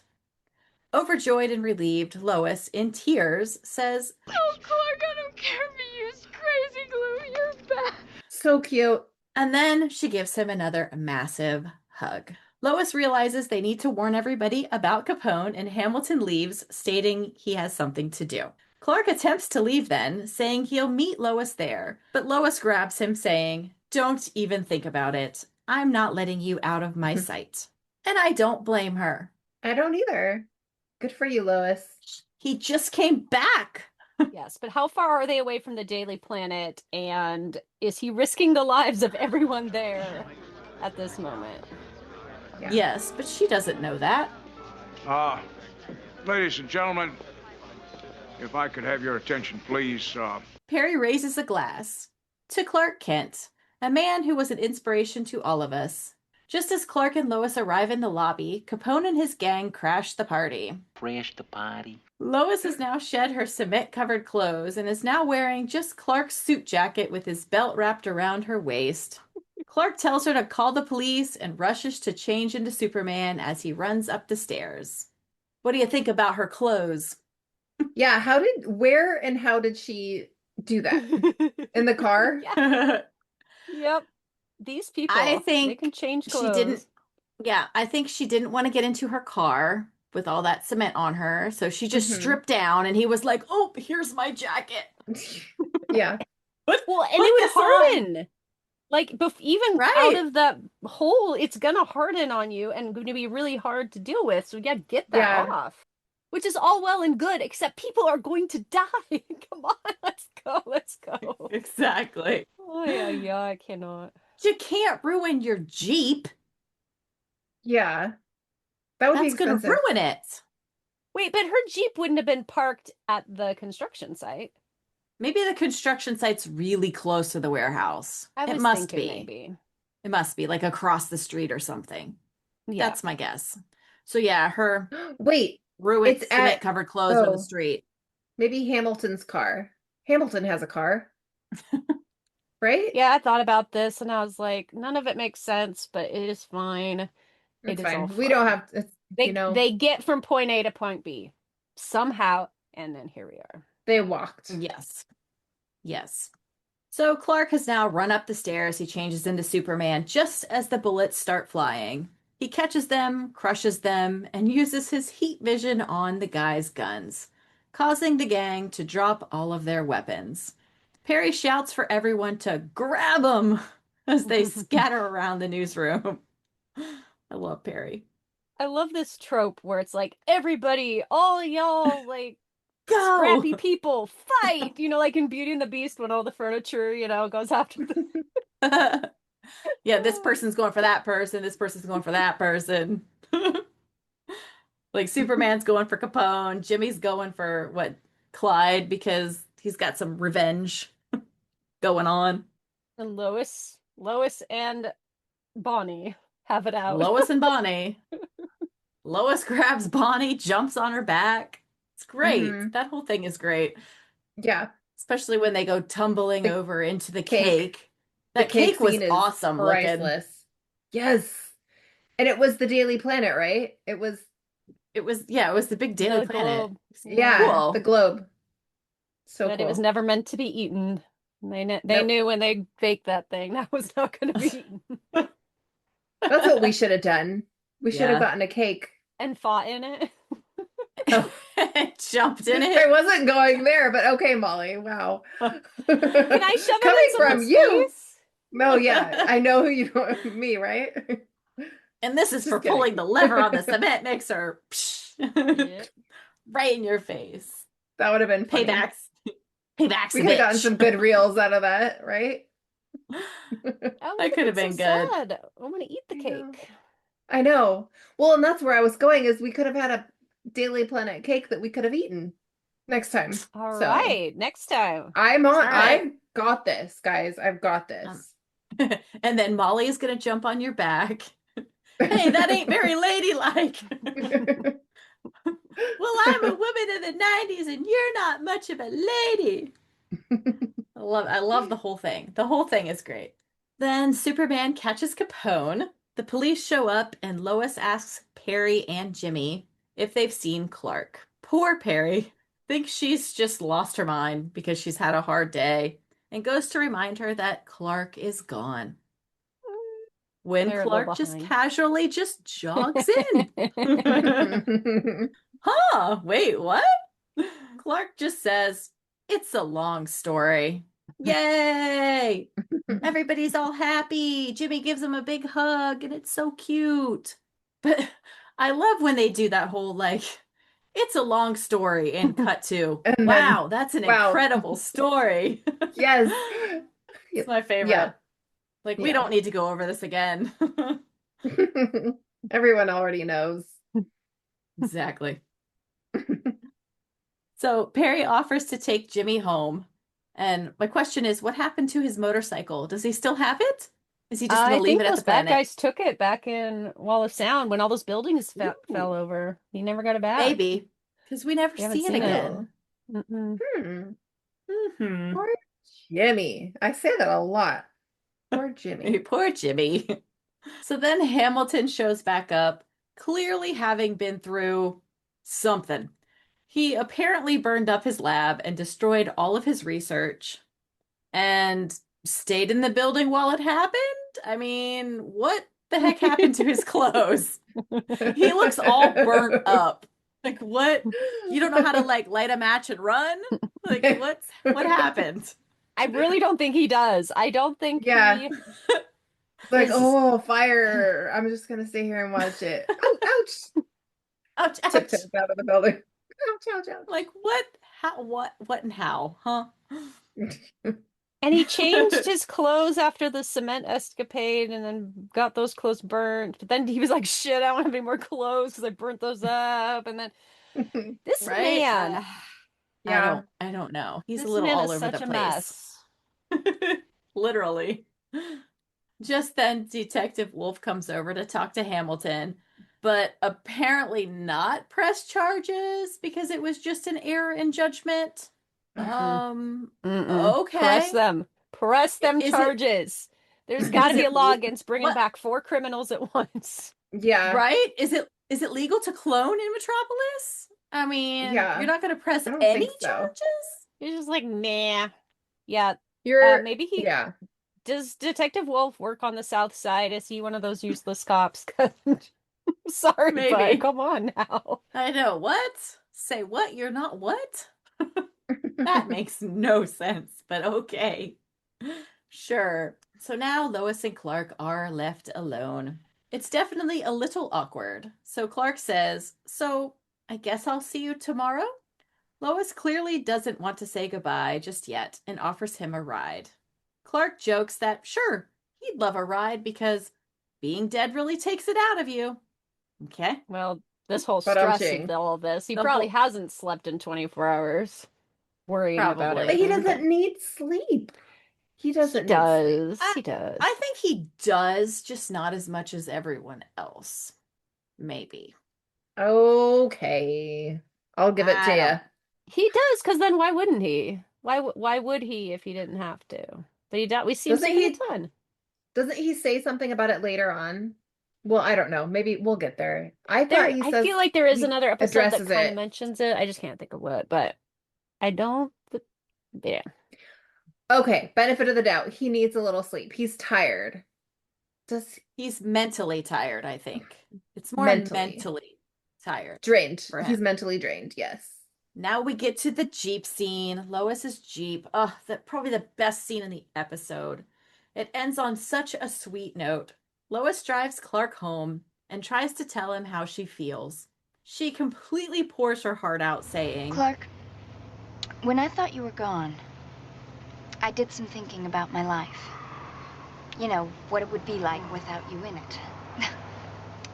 Overjoyed and relieved, Lois, in tears, says, Oh, Clark, I don't care if you use crazy glue. You're back. So cute. and then she gives him another massive hug. Lois realizes they need to warn everybody about Capone, and Hamilton leaves, stating he has something to do. Clark attempts to leave then, saying he'll meet Lois there, but Lois grabs him, saying, "Don't even think about it. I'm not letting you out of my sight." And I don't blame her. I don't either. Good for you, Lois. He just came back. Yes, but how far are they away from the Daily Planet, and is he risking the lives of everyone there at this moment? Yeah. Yes, but she doesn't know that. Ladies and gentlemen, if I could have your attention, please. Perry raises a glass to Clark Kent, a man who was an inspiration to all of us. Just as Clark and Lois arrive in the lobby, Capone and his gang crash the party. Crash the party. Lois has now shed her cement-covered clothes and is now wearing just Clark's suit jacket with his belt wrapped around her waist. Clark tells her to call the police and rushes to change into Superman as he runs up the stairs. What do you think about her clothes? Yeah, where and how did she do that? In the car? Yep. These people, I think they can change she clothes. didn't. Yeah, I think she didn't want to get into her car with all that cement on her, so she just stripped down, and he was like, "Oh, here's my jacket." Yeah. Well, and Put it would this on. harden. Like, even Right. out of that hole, it's gonna harden on you and going to be really hard to deal with. So, yeah, get that Yeah. off. Which is all well and good, except people are going to die. Come on, let's go, let's go. Exactly. Oh, yeah, I cannot. You can't ruin your Jeep. Yeah. That would be That's going to expensive. ruin it. Wait, but her Jeep wouldn't have been parked at the construction site. Maybe the construction site's really close to the warehouse. I was It must thinking be. maybe. It must be like across the street or something. Yeah. That's my guess. So yeah, her Wait, ruined it's at- cement-covered clothes on oh. the street. maybe Hamilton's car. Hamilton has a car. Right? Yeah, I thought about this and I was like, none of it makes sense, but it is fine. It's It is fine. all We don't fine. have to, They get from point A to point B somehow, and then here we are. they walked. Yes. Yes. So Clark has now run up the stairs. He changes into Superman just as the bullets start flying. He catches them, crushes them, and uses his heat vision on the guys' guns, causing the gang to drop all of their weapons. Perry shouts for everyone to grab them as they scatter around the newsroom. I love Perry. I love this trope where it's like, everybody, all y'all, like, Go! scrappy people, fight! Like in Beauty and the Beast when all the furniture, goes after the... Yeah, this person's going for that person. This person's going for that person. Like Superman's going for Capone. Jimmy's going for Clyde, because he's got some revenge going on. And Lois and Bonnie have it out. Lois and Bonnie. Lois grabs Bonnie, jumps on her back. It's great. Mhm. That whole thing is great. Yeah. Especially when they go tumbling The over into the cake. cake. That The cake was scene is awesome looking. priceless. Yes. And it was the Daily Planet, right? It was It was the big Daily The Planet. globe. yeah, Cool. the globe. So But cool. it was never meant to be eaten. They Nope. knew when they baked that thing that was not going to be eaten. That's what we should have done. We should Yeah. have gotten a cake. And fought in it. Jumped in I it. wasn't going there, but okay, Molly. Wow. Can I shove Coming it in from someone's you? face? No, yeah. I know who you me, right? And this is Just for kidding. pulling the lever on the cement mixer. Yep. Right in your face. That would have been funny. Paybacks. Paybacks. We could have gotten some good reels out of that, right? That could have been good. Sad. I want to eat the I know. cake. I know. Well, and that's where I was going is we could have had a Daily Planet cake that we could have eaten next time. All So, right, next time. I'm on. All right. I've got this, guys. I've got this. And then Molly is going to jump on your back. Hey, that ain't very ladylike. Well, I'm a woman in the 90s and you're not much of a lady. I love the whole thing. The whole thing is great. Then Superman catches Capone. The police show up, and Lois asks Perry and Jimmy if they've seen Clark. Poor Perry thinks she's just lost her mind because she's had a hard day and goes to remind her that Clark is gone. When They're a little Clark just behind. casually just jogs in. Huh, wait, what? Clark just says, "It's a long story." Yay! Everybody's all happy. Jimmy gives him a big hug, and it's so cute. But I love when they do that whole, like, it's a long story and cut to, And then, wow, that's an wow. incredible story. Yes. It's my favorite. Yeah. Like, we Yeah. don't need to go over this again. Everyone already knows. Exactly. So Perry offers to take Jimmy home. And my question is, what happened to his motorcycle? Does he still have it? Is he just going to leave think it at those the bad planet? guys took it back in Wall of Sound when all those buildings fell over. He never got it back. Maybe. Because we never We haven't see it seen it. again. Mm-mm. Poor Jimmy. I say that a lot. Poor Jimmy. Poor Jimmy. So then Hamilton shows back up, clearly having been through something. He apparently burned up his lab and destroyed all of his research and stayed in the building while it happened. I mean, what the heck happened to his clothes? He looks all burnt up. Like, what? You don't know how to, like, light a match and run? Like, what happened? I really don't think he does. I don't think Yeah. he... Like, oh, fire. I'm just going to stay here and watch it. Ouch. Ouch, ouch. Tiptoes out of the building. Ouch, ouch, ouch. Like, what? How? What and how? Huh? And he changed his clothes after the cement escapade and then got those clothes burnt. But then he was like, shit, I don't have any more clothes because I burnt those up. And then this Right? man... Yeah. I don't know. He's This a little man all is over the such a place. mess. Literally. Just then, Detective Wolf comes over to talk to Hamilton, but apparently not press charges because it was just an error in judgment. Mm-mm. Okay. Press them Is it- charges. There's got to is be it a law le- against bringing what? back 4 criminals at once. Yeah. Right? Is it legal to clone in Metropolis? I mean, Yeah. you're not going to press I don't any think so. charges? You're just like, nah. Yeah. You're Maybe he... Yeah. Does Detective Wolf work on the South Side? Is he one of those useless cops? Sorry, Maybe. but come on now. I know. What? Say what? You're not what? That makes no sense, but okay. Sure. So now Lois and Clark are left alone. It's definitely a little awkward. So Clark says, "So I guess I'll see you tomorrow?" Lois clearly doesn't want to say goodbye just yet and offers him a ride. Clark jokes that, sure, he'd love a ride because being dead really takes it out of you. Okay. Well, this whole But I'm stress saying- of all of this, he The probably whole- hasn't slept in 24 hours worrying about Probably. it. But he doesn't need sleep. He doesn't need sleep. He does. I think he does, just not as much as everyone else. Maybe. Okay. I'll give it to I you. don't- He does, because then why wouldn't he? Why would he if he didn't have to? But we see him Doesn't saying he- it a ton. Doesn't he say something about it later on? Well, I don't know. Maybe we'll get there. I thought he I says feel like there is he another episode that addresses kind it. of mentions it. I just can't think of what, but I don't. Yeah. Okay, benefit of the doubt. He needs a little sleep. He's tired. He's mentally tired, I think. It's more mentally tired. Drained. for him. He's mentally drained, yes. Now we get to the Jeep scene. Lois's Jeep. Oh, probably the best scene in the episode. It ends on such a sweet note. Lois drives Clark home and tries to tell him how she feels. She completely pours her heart out, saying, Clark, when I thought you were gone, I did some thinking about my life. You know, what it would be like without you in it.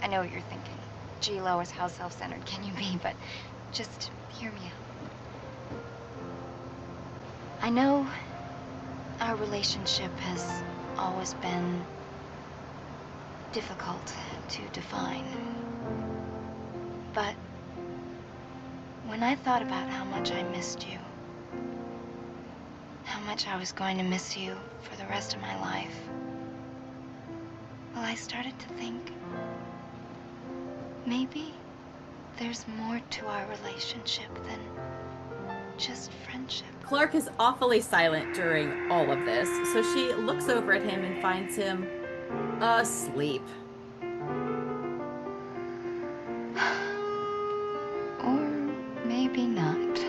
I know what you're thinking. Gee, Lois, how self-centered can you be? But just hear me out. I know our relationship has always been difficult to define. But when I thought about how much I missed you, how much I was going to miss you for the rest of my life, well, I started to think maybe there's more to our relationship than just friendship. Clark is awfully silent during all of this, so she looks over at him and finds him asleep. Or maybe not.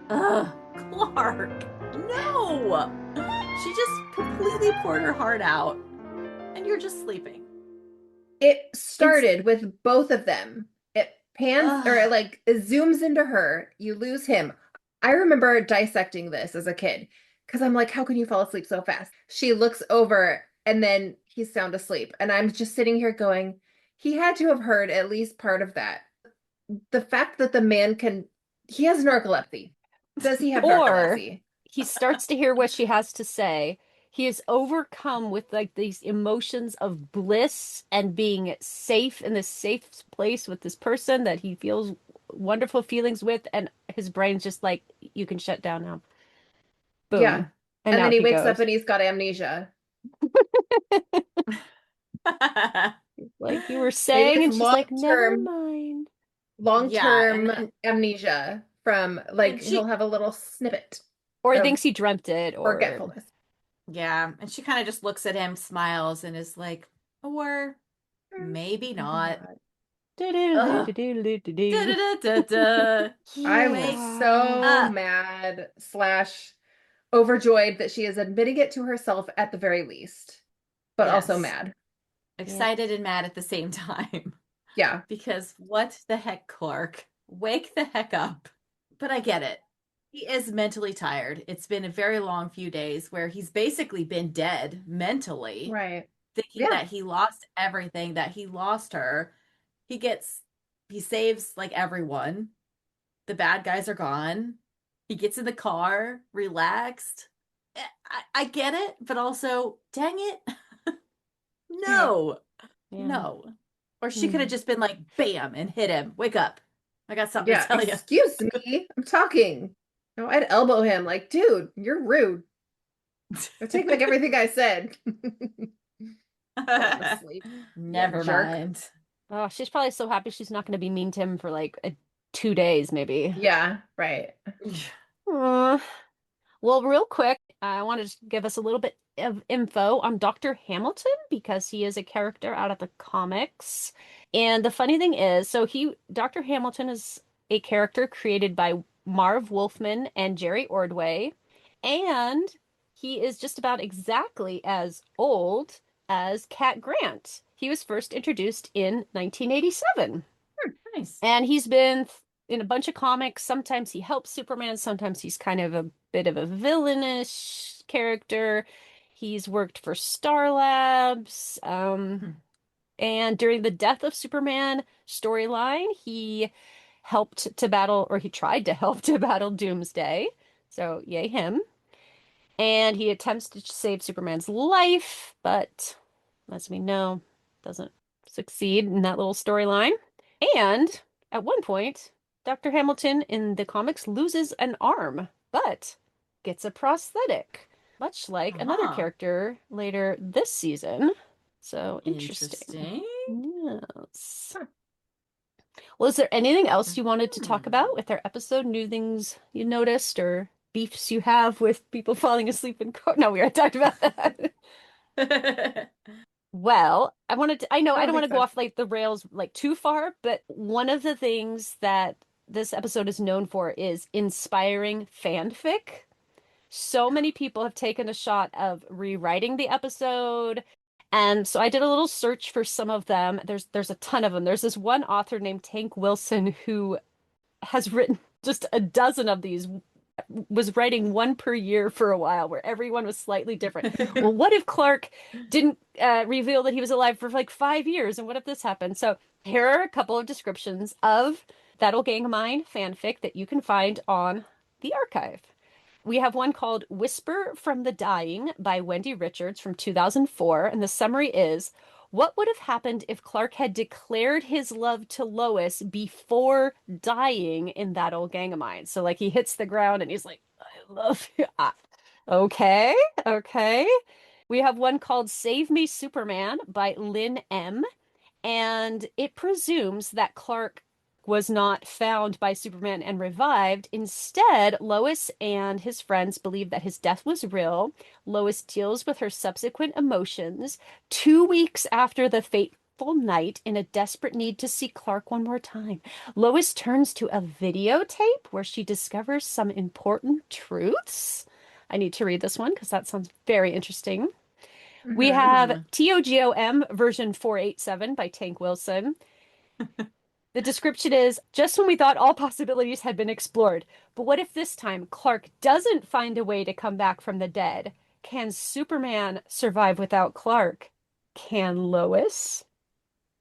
Ugh, Clark, no! She just completely poured her heart out, and you're just sleeping. It started with both of them. It pans or it zooms into her. You lose him. I remember dissecting this as a kid because I'm like, how can you fall asleep so fast? She looks over and then he's sound asleep. And I'm just sitting here going, he had to have heard at least part of that. The fact that the man he has narcolepsy. Does he have narcolepsy? He starts to hear what she has to say. He is overcome with like these emotions of bliss and being safe in this safe place with this person that he feels wonderful feelings with, and his brain's just like, you can shut down now. Boom. Yeah. And then he wakes goes. up and he's got amnesia. Like you were saying, and she's like, never long-term- mind. Long-term amnesia from like he'll have a little snippet. Or of thinks he dreamt it, or forgetfulness. Yeah, and she kind of just looks at him, smiles, and is like, or maybe not. I was so mad / overjoyed that she is admitting it to herself at the very least, but also Yes. mad. Excited and mad at the same time. Yeah. Because what the heck, Clark? Wake the heck up. But I get it. He is mentally tired. It's been a very long few days where he's basically been dead mentally. Right. Thinking that he lost everything, that he lost her. He saves like everyone. The bad guys are gone. He gets in the car, relaxed. I get it, but also, dang it. No. Yeah. No. Or she could have just been like, bam, and hit him. Wake up. I got something to tell you. Excuse me, I'm talking. No, I'd elbow him like, dude, you're rude. I take back everything I said. Never mind. Oh, she's probably so happy she's not going to be mean to him for like 2 days, maybe. Yeah, right. Well, real quick, I wanted to give us a little bit of info on Dr. Hamilton because he is a character out of the comics. And the funny thing is, Dr. Hamilton is a character created by Marv Wolfman and Jerry Ordway, and he is just about exactly as old as Cat Grant. He was first introduced in 1987. Nice. And he's been in a bunch of comics. Sometimes he helps Superman, sometimes he's kind of a bit of a villainish character. He's worked for Star Labs. And during the Death of Superman storyline, he tried to help to battle Doomsday. So, yay him. And he attempts to save Superman's life, but as we know, doesn't succeed in that little storyline. And at one point, Dr. Hamilton in the comics loses an arm, but gets a prosthetic, much like another character later this season. So interesting. Yes. Well, is there anything else you wanted to talk about with our episode? New things you noticed or beefs you have with people falling asleep in court? No, we already talked about that. Well, I don't want to go off like the rails like too far, but one of the things that this episode is known for is inspiring fanfic. So many people have taken a shot of rewriting the episode. And so I did a little search for some of them. There's a ton of them. There's this one author named Tank Wilson who has written just a dozen of these, was writing one per year for a while where everyone was slightly different. Well, what if Clark didn't reveal that he was alive for like 5 years? And what if this happened? So here are a couple of descriptions of That Old Gang of Mine fanfic that you can find on the archive. We have one called Whisper from the Dying by Wendy Richards from 2004. And the summary is, what would have happened if Clark had declared his love to Lois before dying in That Old Gang of Mine? So like he hits the ground and he's like, I love you. Okay. We have one called Save Me Superman by Lynn M. And it presumes that Clark was not found by Superman and revived. Instead, Lois and his friends believe that his death was real. Lois deals with her subsequent emotions 2 weeks after the fateful night in a desperate need to see Clark one more time. Lois turns to a videotape where she discovers some important truths. I need to read this one because that sounds very interesting. We have TOGOM version 487 by Tank Wilson. The description is, just when we thought all possibilities had been explored, but what if this time Clark doesn't find a way to come back from the dead? Can Superman survive without Clark? Can Lois?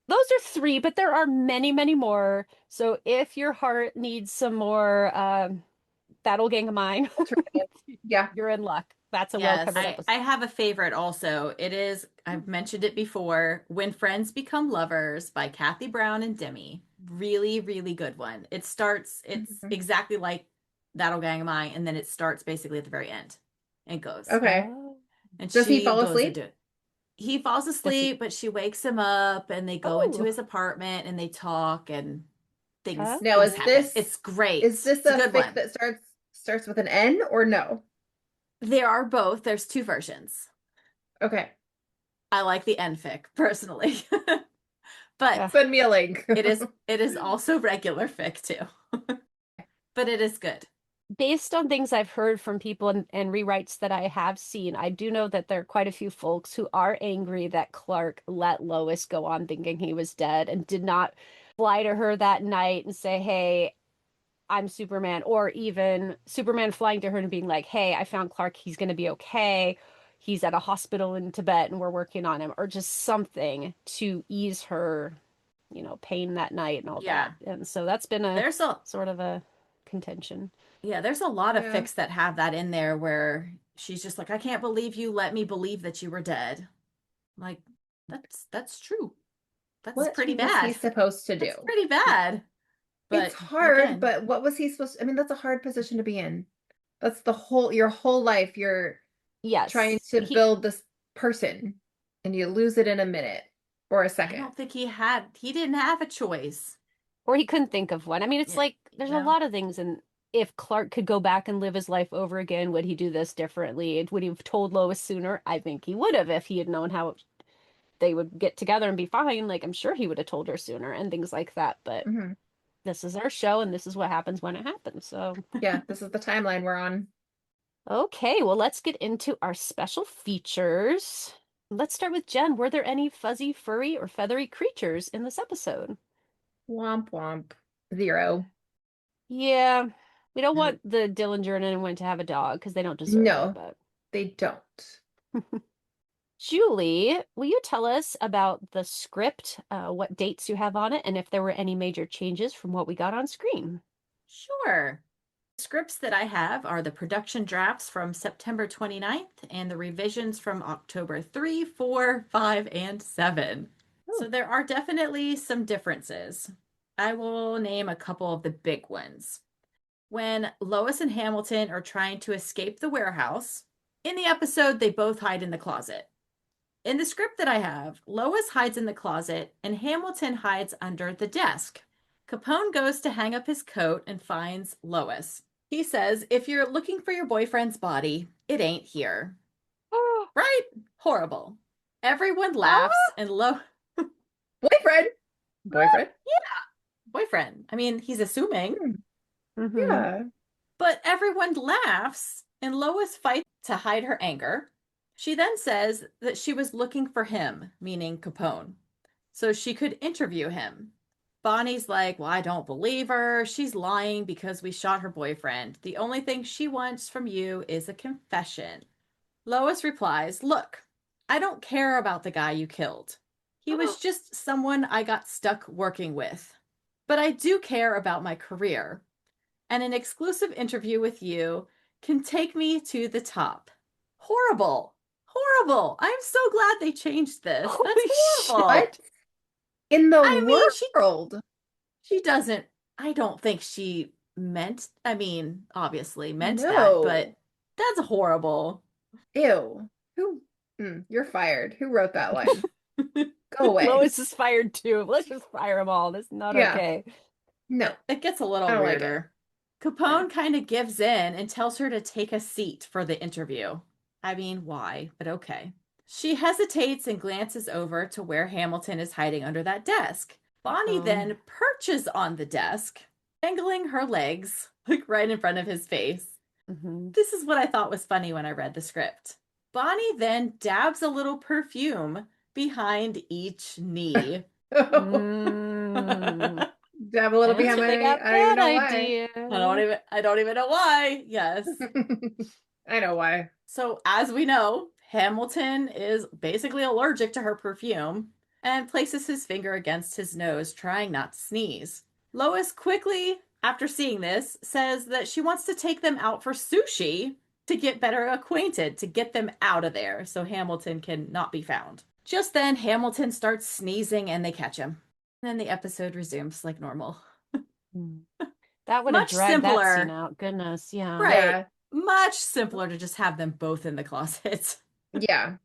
Those are 3, but there are many, many more. So if your heart needs some more Battle Gang of Mine, yeah, you're in luck. That's a Yes, well-covered episode. I have a favorite also. It is, I've mentioned it before, When Friends Become Lovers by Kathy Brown and Demi. Really, really good one. It's exactly like That'll Gang of Mine, and then it starts basically at the very end and goes. Okay. And Does he she fall goes asleep? into it. He falls asleep, but she wakes him up and they go into his apartment and they talk and things. Now, things is happen. this It's great. Is this It's a a good fic one. that starts with an N or no? There are both. There's 2 versions. Okay. I like the NFic personally. But send me a link. it is also regular fic too. But it is good. Based on things I've heard from people and rewrites that I have seen, I do know that there are quite a few folks who are angry that Clark let Lois go on thinking he was dead and did not fly to her that night and say, hey, I'm Superman, or even Superman flying to her and being like, hey, I found Clark, he's going to be okay. He's at a hospital in Tibet and we're working on him, or just something to ease her, pain that night and all that. And so that's been sort of a contention. Yeah, there's a lot of fics that have that in there where she's just like, I can't believe you let me believe that you were dead. Like, that's true. That's pretty bad. What was he supposed to do? That's pretty bad. But it's hard, again, but what was he supposed to, I mean, that's a hard position to be in. That's your whole life. You're trying to build this person and you lose it in a minute or a second. I don't think he didn't have a choice. Or he couldn't think of one. I mean, it's like, there's a lot of things. And if Clark could go back and live his life over again, would he do this differently? Would he have told Lois sooner? I think he would have if he had known how they would get together and be fine. Like, I'm sure he would have told her sooner and things like that. But this is our show and this is what happens when it happens. So yeah, this is the timeline we're on. Okay, well, let's get into our special features. Let's start with Jen. Were there any fuzzy, furry, or feathery creatures in this episode? Womp womp. 0. Yeah, we don't want the Dillinger and anyone to have a dog because they don't deserve it. But they don't. Julie, will you tell us about the script, what dates you have on it, and if there were any major changes from what we got on screen? Sure. The scripts that I have are the production drafts from September 29th and the revisions from October 3, 4, 5, and 7. So there are definitely some differences. I will name a couple of the big ones. When Lois and Hamilton are trying to escape the warehouse, in the episode, they both hide in the closet. In the script that I have, Lois hides in the closet and Hamilton hides under the desk. Capone goes to hang up his coat and finds Lois. He says, if you're looking for your boyfriend's body, it ain't here. Right? Horrible. Everyone laughs and Boyfriend? Yeah. Boyfriend. I mean, he's assuming. Yeah. But everyone laughs and Lois fights to hide her anger. She then says that she was looking for him, meaning Capone, so she could interview him. Bonnie's like, well, I don't believe her. She's lying because we shot her boyfriend. The only thing she wants from you is a confession. Lois replies, look, I don't care about the guy you killed. He was just someone I got stuck working with. But I do care about my career. And an exclusive interview with you can take me to the top. Horrible. Horrible. I'm so glad they changed this. That's horrible. What in the world? She doesn't, I don't think she meant, obviously meant that, but that's horrible. Ew. Who? You're fired. Who wrote that line? Go away. Lois is fired too. Let's just fire them all. That's not okay. No. It gets a little weirder. Capone kind of gives in and tells her to take a seat for the interview. I mean, why? But okay. She hesitates and glances over to where Hamilton is hiding under that desk. Bonnie then perches on the desk, dangling her legs, like right in front of his face. This is what I thought was funny when I read the script. Bonnie then dabs a little perfume behind each knee. Dab a little behind my knee. I don't even know why. I don't even know why. Yes. I know why. So as we know, Hamilton is basically allergic to her perfume and places his finger against his nose, trying not to sneeze. Lois quickly, after seeing this, says that she wants to take them out for sushi to get better acquainted, to get them out of there so Hamilton can not be found. Just then, Hamilton starts sneezing and they catch him. And then the episode resumes like normal. That would have Much dragged simpler. that scene out. Goodness, yeah. Right. Yeah. Much simpler to just have them both in the closet. Yeah.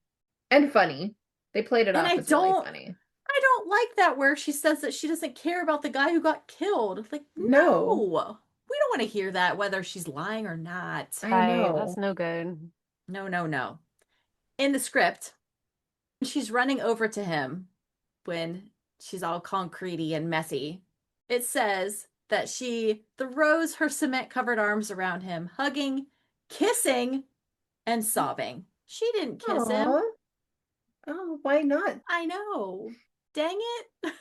And funny. They played it And off I as really don't- funny. I don't like that where she says that she doesn't care about the guy who got killed. Like, No. We don't want to hear that, whether she's lying or not. I know. That's no good. No. In the script, she's running over to him when she's all concretey and messy. It says that she throws her cement-covered arms around him, hugging, kissing, and sobbing. She didn't kiss him. Aw. Oh, why not? I know. Dang it.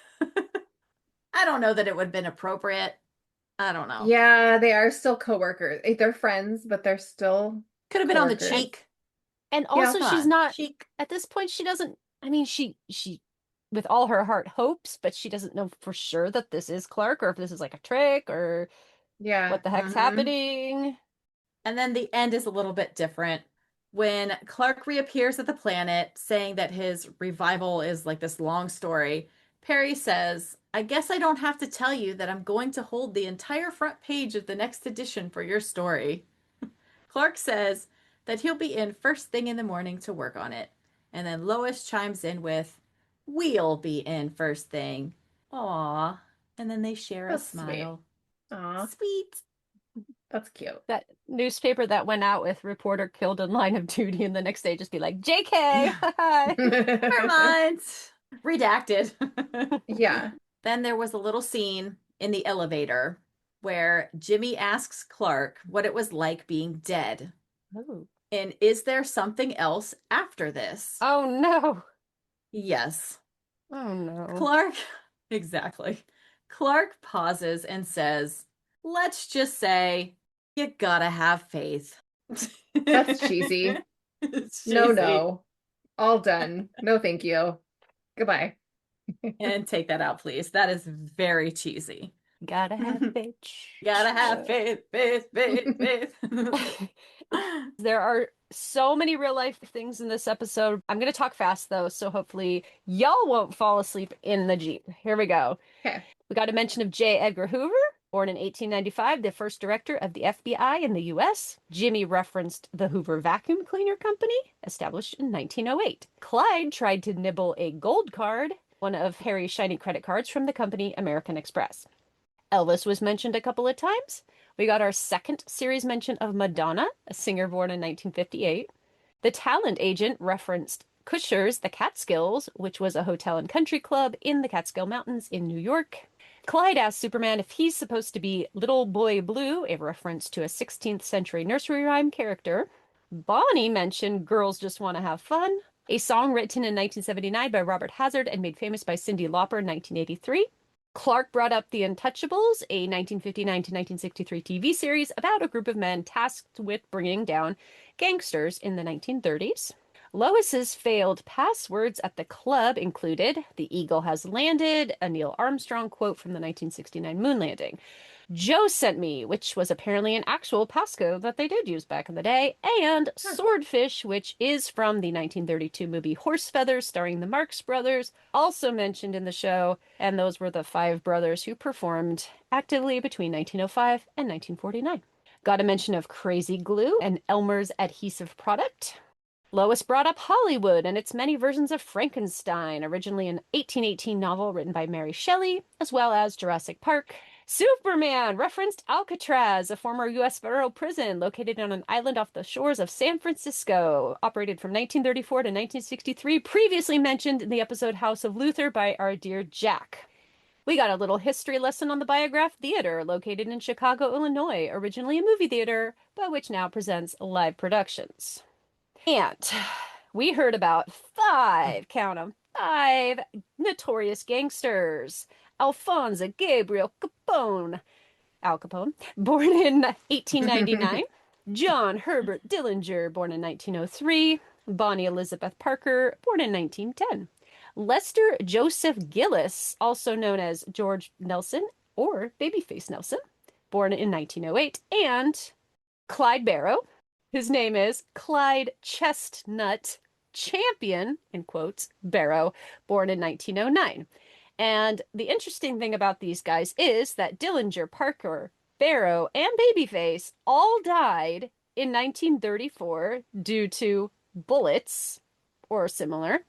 I don't know that it would have been appropriate. I don't know. Yeah, they are still coworkers. They're friends, but they're still Could have been on the coworkers. cheek. And also, Come she's on, not cheek. at this point. She doesn't. I mean, she with all her heart hopes, but she doesn't know for sure that this is Clark or if this is like a trick or Yeah. what the heck's happening. And then the end is a little bit different. When Clark reappears at the planet, saying that his revival is like this long story, Perry says, "I guess I don't have to tell you that I'm going to hold the entire front page of the next edition for your story." Clark says that he'll be in first thing in the morning to work on it. And then Lois chimes in with, "We'll be in first thing." Aw. And then they share That's a sweet. smile. Aw, Sweet. that's cute. That newspaper that went out with reporter killed in line of duty, and the next day just be like, "JK." Never mind. Redacted. Yeah. Then there was a little scene in the elevator where Jimmy asks Clark what it was like being dead. Oh. And is there something else after this? Oh no. Yes. Oh no. Clark, exactly. Clark pauses and says, "Let's just say you gotta have faith." That's cheesy. It's No, cheesy. no. All done. No, thank you. Goodbye. And take that out, please. That is very cheesy. Gotta have faith. Gotta have faith, faith, faith, faith. There are so many real life things in this episode. I'm going to talk fast though, so hopefully y'all won't fall asleep in the Jeep. Here we go. Okay. We got a mention of J. Edgar Hoover, born in 1895, the first director of the FBI in the US. Jimmy referenced the Hoover Vacuum Cleaner Company, established in 1908. Clyde tried to nibble a gold card, one of Harry's shiny credit cards from the company American Express. Elvis was mentioned a couple of times. We got our second series mention of Madonna, a singer born in 1958. The talent agent referenced Cushers, the Catskills, which was a hotel and country club in the Catskill Mountains in New York. Clyde asked Superman if he's supposed to be Little Boy Blue, a reference to a 16th century nursery rhyme character. Bonnie mentioned Girls Just Want to Have Fun, a song written in 1979 by Robert Hazard and made famous by Cyndi Lauper in 1983. Clark brought up The Untouchables, a 1959 to 1963 TV series about a group of men tasked with bringing down gangsters in the 1930s. Lois's failed passwords at the club included "The Eagle Has Landed," a Neil Armstrong quote from the 1969 moon landing. Joe sent me, which was apparently an actual passcode that they did use back in the day, and Swordfish, which is from the 1932 movie Horse Feathers, starring the Marx Brothers, also mentioned in the show, and those were the 5 brothers who performed actively between 1905 and 1949. Got a mention of Crazy Glue, an Elmer's adhesive product. Lois brought up Hollywood and its many versions of Frankenstein, originally an 1818 novel written by Mary Shelley, as well as Jurassic Park. Superman referenced Alcatraz, a former U.S. federal prison located on an island off the shores of San Francisco, operated from 1934 to 1963, previously mentioned in the episode House of Luther by our dear Jack. We got a little history lesson on the Biograph Theater, located in Chicago, Illinois, originally a movie theater, but which now presents live productions. And we heard about 5, count 'em, 5 notorious gangsters. Alfonso Gabriel Capone, Al Capone, born in 1899. John Herbert Dillinger, born in 1903. Bonnie Elizabeth Parker, born in 1910. Lester Joseph Gillis, also known as George Nelson or Babyface Nelson, born in 1908. And Clyde Barrow. His name is Clyde Chestnut Champion, in quotes, Barrow, born in 1909. And the interesting thing about these guys is that Dillinger, Parker, Barrow, and Babyface all died in 1934 due to bullets or similar.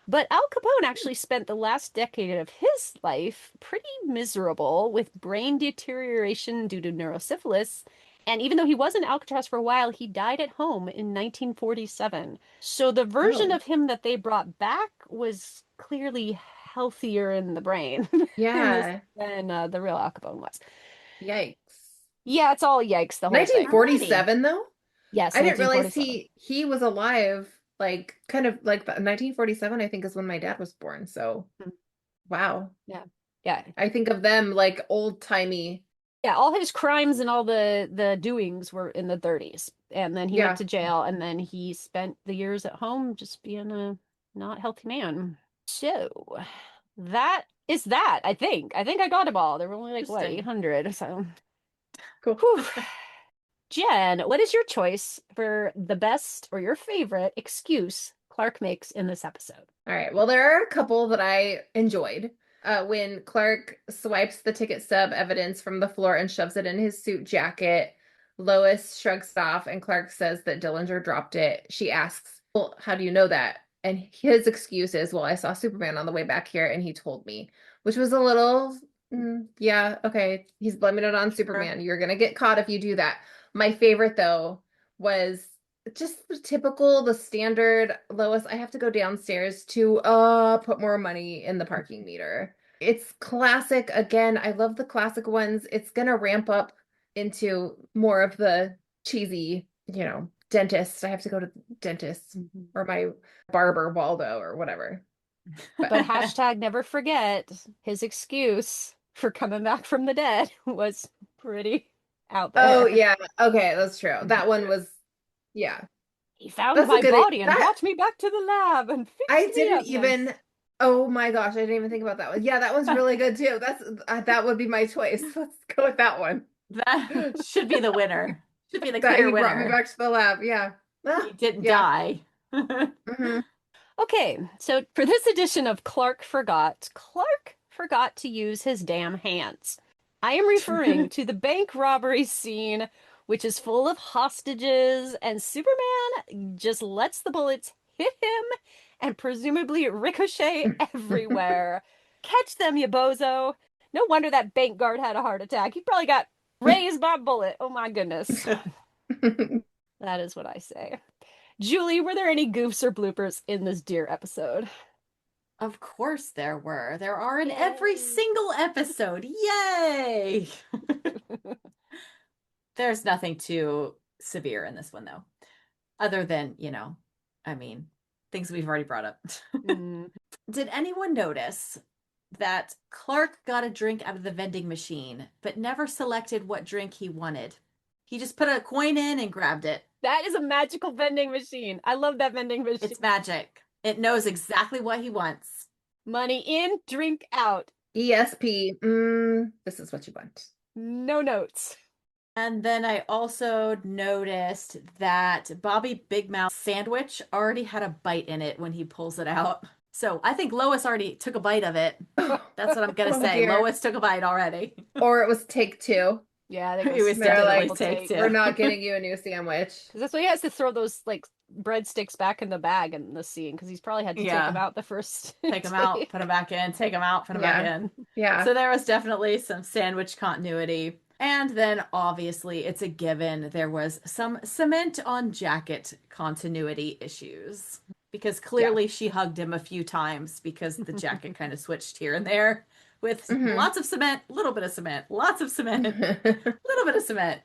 But Al Capone actually spent the last decade of his life pretty miserable with brain deterioration due to neurosyphilis. And even though he was in Alcatraz for a while, he died at home in 1947. So the version of him that they brought back was clearly healthier in the brain Yeah. than the real Al Capone was. Yikes. Yeah, it's all yikes, the whole thing. 1947 though? Yes, I didn't realize 1947. he was alive, like kind of like 1947, I think is when my dad was born. So wow. Yeah. Yeah. I think of them like old-timey. Yeah, all his crimes and all the doings were in the 30s. And then he Yeah. went to jail, and then he spent the years at home just being a not healthy man. So that is that, I think. I think I got them all. There were only like, what, Interesting. 800, so. Cool. Whew. Jen, what is your choice for the best or your favorite excuse Clark makes in this episode? All right. Well, there are a couple that I enjoyed. When Clark swipes the ticket stub evidence from the floor and shoves it in his suit jacket, Lois shrugs it off and Clark says that Dillinger dropped it. She asks, well, how do you know that? And his excuse is, well, I saw Superman on the way back here and he told me, which was a little, yeah, okay. He's blaming it on Superman. You're going to get caught if you do that. My favorite, though, was just the standard, Lois, I have to go downstairs to put more money in the parking meter. It's classic. Again, I love the classic ones. It's gonna ramp up into more of the cheesy, dentist. I have to go to the dentist or my barber Waldo or whatever. But hashtag never forget, his excuse for coming back from the dead was pretty out there. Oh yeah, okay, that's true. That one was, yeah. He found That's a my good- body and that- brought me back to the lab and fixed I me didn't up. even. Oh my gosh, I didn't even think about that one. Yeah, that one's really good too. That would be my choice. Let's go with that one. That should be the winner. Should be the That clear he brought me winner. back to the lab. Yeah. He didn't die. Mhm. Okay, so for this edition of Clark Forgot to use his damn hands. I am referring to the bank robbery scene, which is full of hostages, and Superman just lets the bullets hit him and presumably ricochet everywhere. Catch them, you bozo. No wonder that bank guard had a heart attack. He probably got raised by a bullet. Oh my goodness. That is what I say. Julie, were there any goofs or bloopers in this dear episode? Of course there were. There are in every single episode. Yay! There's nothing too severe in this one, though. Other than, things we've already brought up. Did anyone notice that Clark got a drink out of the vending machine, but never selected what drink he wanted? He just put a coin in and grabbed it. That is a magical vending machine. I love that vending machine. It's magic. It knows exactly what he wants. Money in, drink out. ESP. This is what you want. No notes. And then I also noticed that Bobby Bigmouth's sandwich already had a bite in it when he pulls it out. So I think Lois already took a bite of it. That's what I'm going to Oh, say. dear. Lois took a bite already. Or it was take two. Yeah, they He was They're definitely like, take we're two. not getting you a new sandwich. Because that's why he has to throw those like breadsticks back in the bag in the scene because he's probably had to take them Yeah. out the first Take them out, put them back in, take them out, put them back Yeah. in. Yeah. So there was definitely some sandwich continuity. And then obviously it's a given there was some cement on jacket continuity issues. Because clearly she hugged him a few times because the jacket kind of switched here and there with lots of cement, little bit of cement, lots of cement, little bit of cement,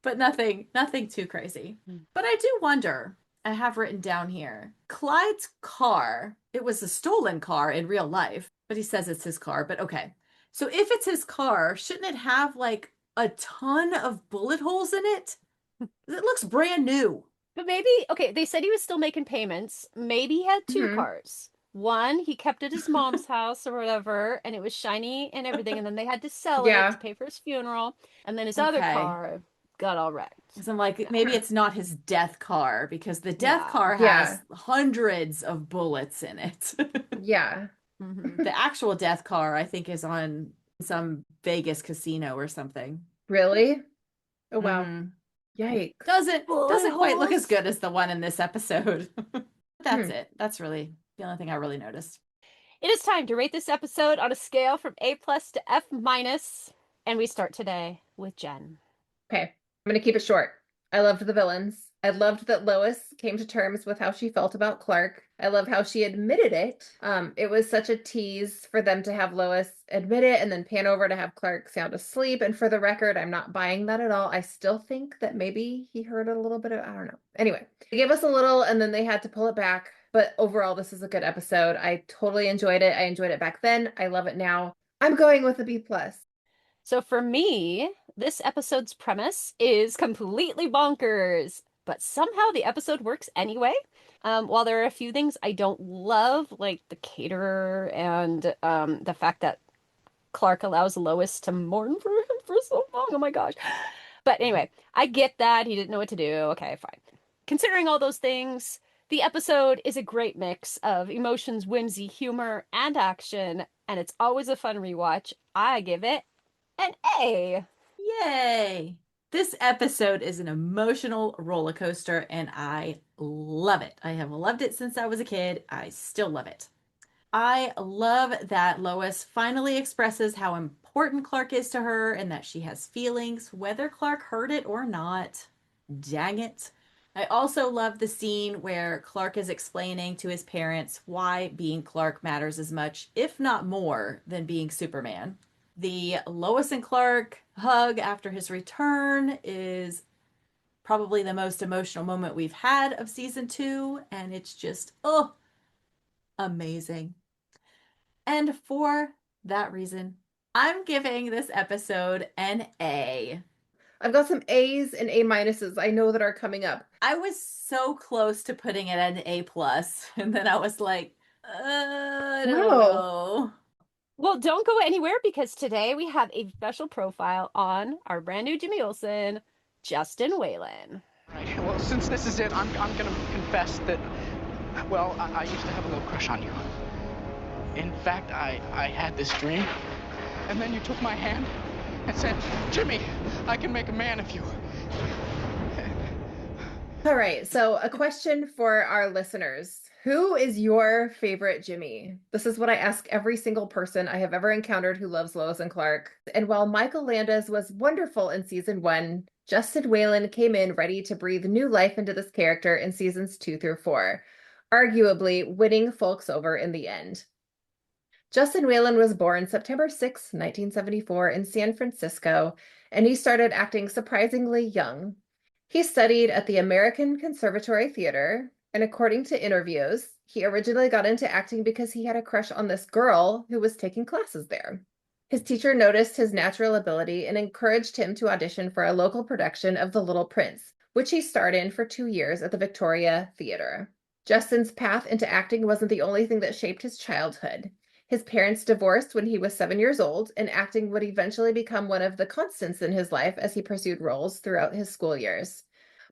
but nothing too crazy. But I do wonder, I have written down here, Clyde's car, it was a stolen car in real life, but he says it's his car, but okay. So if it's his car, shouldn't it have like a ton of bullet holes in it? It looks brand new. But maybe, okay, they said he was still making payments. Maybe he had two cars. One, he kept at his mom's house or whatever, and it was shiny and everything, and then they had to sell it to pay for his funeral. And then his other car got all wrecked. So I'm like, maybe it's not his death car because the death car has hundreds of bullets in it. Yeah. The actual death car, I think, is on some Vegas casino or something. Really? Oh, wow. Yikes. Doesn't quite look as good as the one in this episode. That's it. That's really the only thing I really noticed. It is time to rate this episode on a scale from A+ to F-, and we start today with Jen. Okay, I'm going to keep it short. I loved the villains. I loved that Lois came to terms with how she felt about Clark. I love how she admitted it. It was such a tease for them to have Lois admit it and then pan over to have Clark sound asleep. And for the record, I'm not buying that at all. I still think that maybe he heard a little bit of, I don't know. Anyway, they gave us a little and then they had to pull it back. But overall, this is a good episode. I totally enjoyed it. I enjoyed it back then. I love it now. I'm going with a B+. So for me, this episode's premise is completely bonkers, but somehow the episode works anyway. While there are a few things I don't love, like the caterer and the fact that Clark allows Lois to mourn for him for so long. Oh my gosh. But anyway, I get that. He didn't know what to do. Okay, fine. Considering all those things, the episode is a great mix of emotions, whimsy, humor, and action, and it's always a fun rewatch. I give it an A. Yay! This episode is an emotional roller coaster, and I love it. I have loved it since I was a kid. I still love it. I love that Lois finally expresses how important Clark is to her and that she has feelings, whether Clark heard it or not. Dang it. I also love the scene where Clark is explaining to his parents why being Clark matters as much, if not more, than being Superman. The Lois and Clark hug after his return is probably the most emotional moment we've had of season 2, and it's just, amazing. And for that reason, I'm giving this episode an A. I've got some A's and A- I know that are coming up. I was so close to putting it at an A+, and then I was like, I don't know. Well, don't go anywhere because today we have a special profile on our brand new Jimmy Olsen, Justin Whalen. Right. Well, since this is it, I'm going to confess that, well, I used to have a little crush on you. In fact, I had this dream, and then you took my hand and said, Jimmy, I can make a man of you. All right, so a question for our listeners. Who is your favorite Jimmy? This is what I ask every single person I have ever encountered who loves Lois and Clark. And while Michael Landis was wonderful in season 1, Justin Whalen came in ready to breathe new life into this character in seasons 2 through 4, arguably winning folks over in the end. Justin Whalen was born September 6, 1974 in San Francisco, and he started acting surprisingly young. He studied at the American Conservatory Theater, and according to interviews, he originally got into acting because he had a crush on this girl who was taking classes there. His teacher noticed his natural ability and encouraged him to audition for a local production of The Little Prince, which he starred in for 2 years at the Victoria Theater. Justin's path into acting wasn't the only thing that shaped his childhood. His parents divorced when he was 7 years old, and acting would eventually become one of the constants in his life as he pursued roles throughout his school years.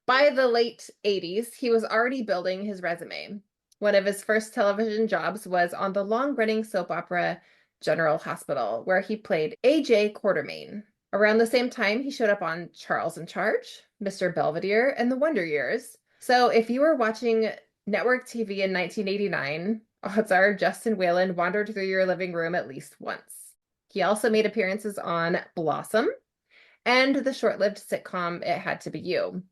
By the late 80s, he was already building his resume. One of his first television jobs was on the long-running soap opera General Hospital, where he played A.J. Quartermain. Around the same time, he showed up on Charles in Charge, Mr. Belvedere, and The Wonder Years. So if you were watching network TV in 1989, odds are Justin Whalen wandered through your living room at least once. He also made appearances on Blossom and the short-lived sitcom It Had to Be You,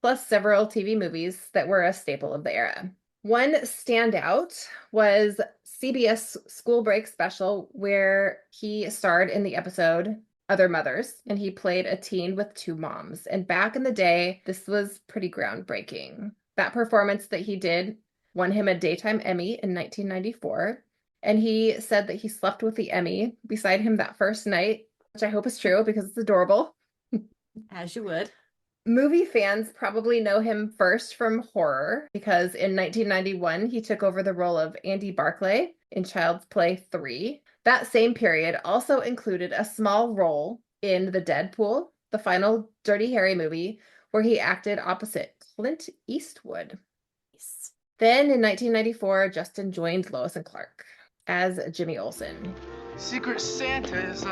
plus several TV movies that were a staple of the era. One standout was CBS School Break Special, where he starred in the episode Other Mothers, and he played a teen with two moms. And back in the day, this was pretty groundbreaking. That performance that he did won him a Daytime Emmy in 1994, and he said that he slept with the Emmy beside him that first night, which I hope is true because it's adorable. As you would. Movie fans probably know him first from horror because in 1991, he took over the role of Andy Barclay in Child's Play 3. That same period also included a small role in The Deadpool, the final Dirty Harry movie, where he acted opposite Clint Eastwood. Then in 1994, Justin joined Lois and Clark as Jimmy Olsen. Secret Santa is,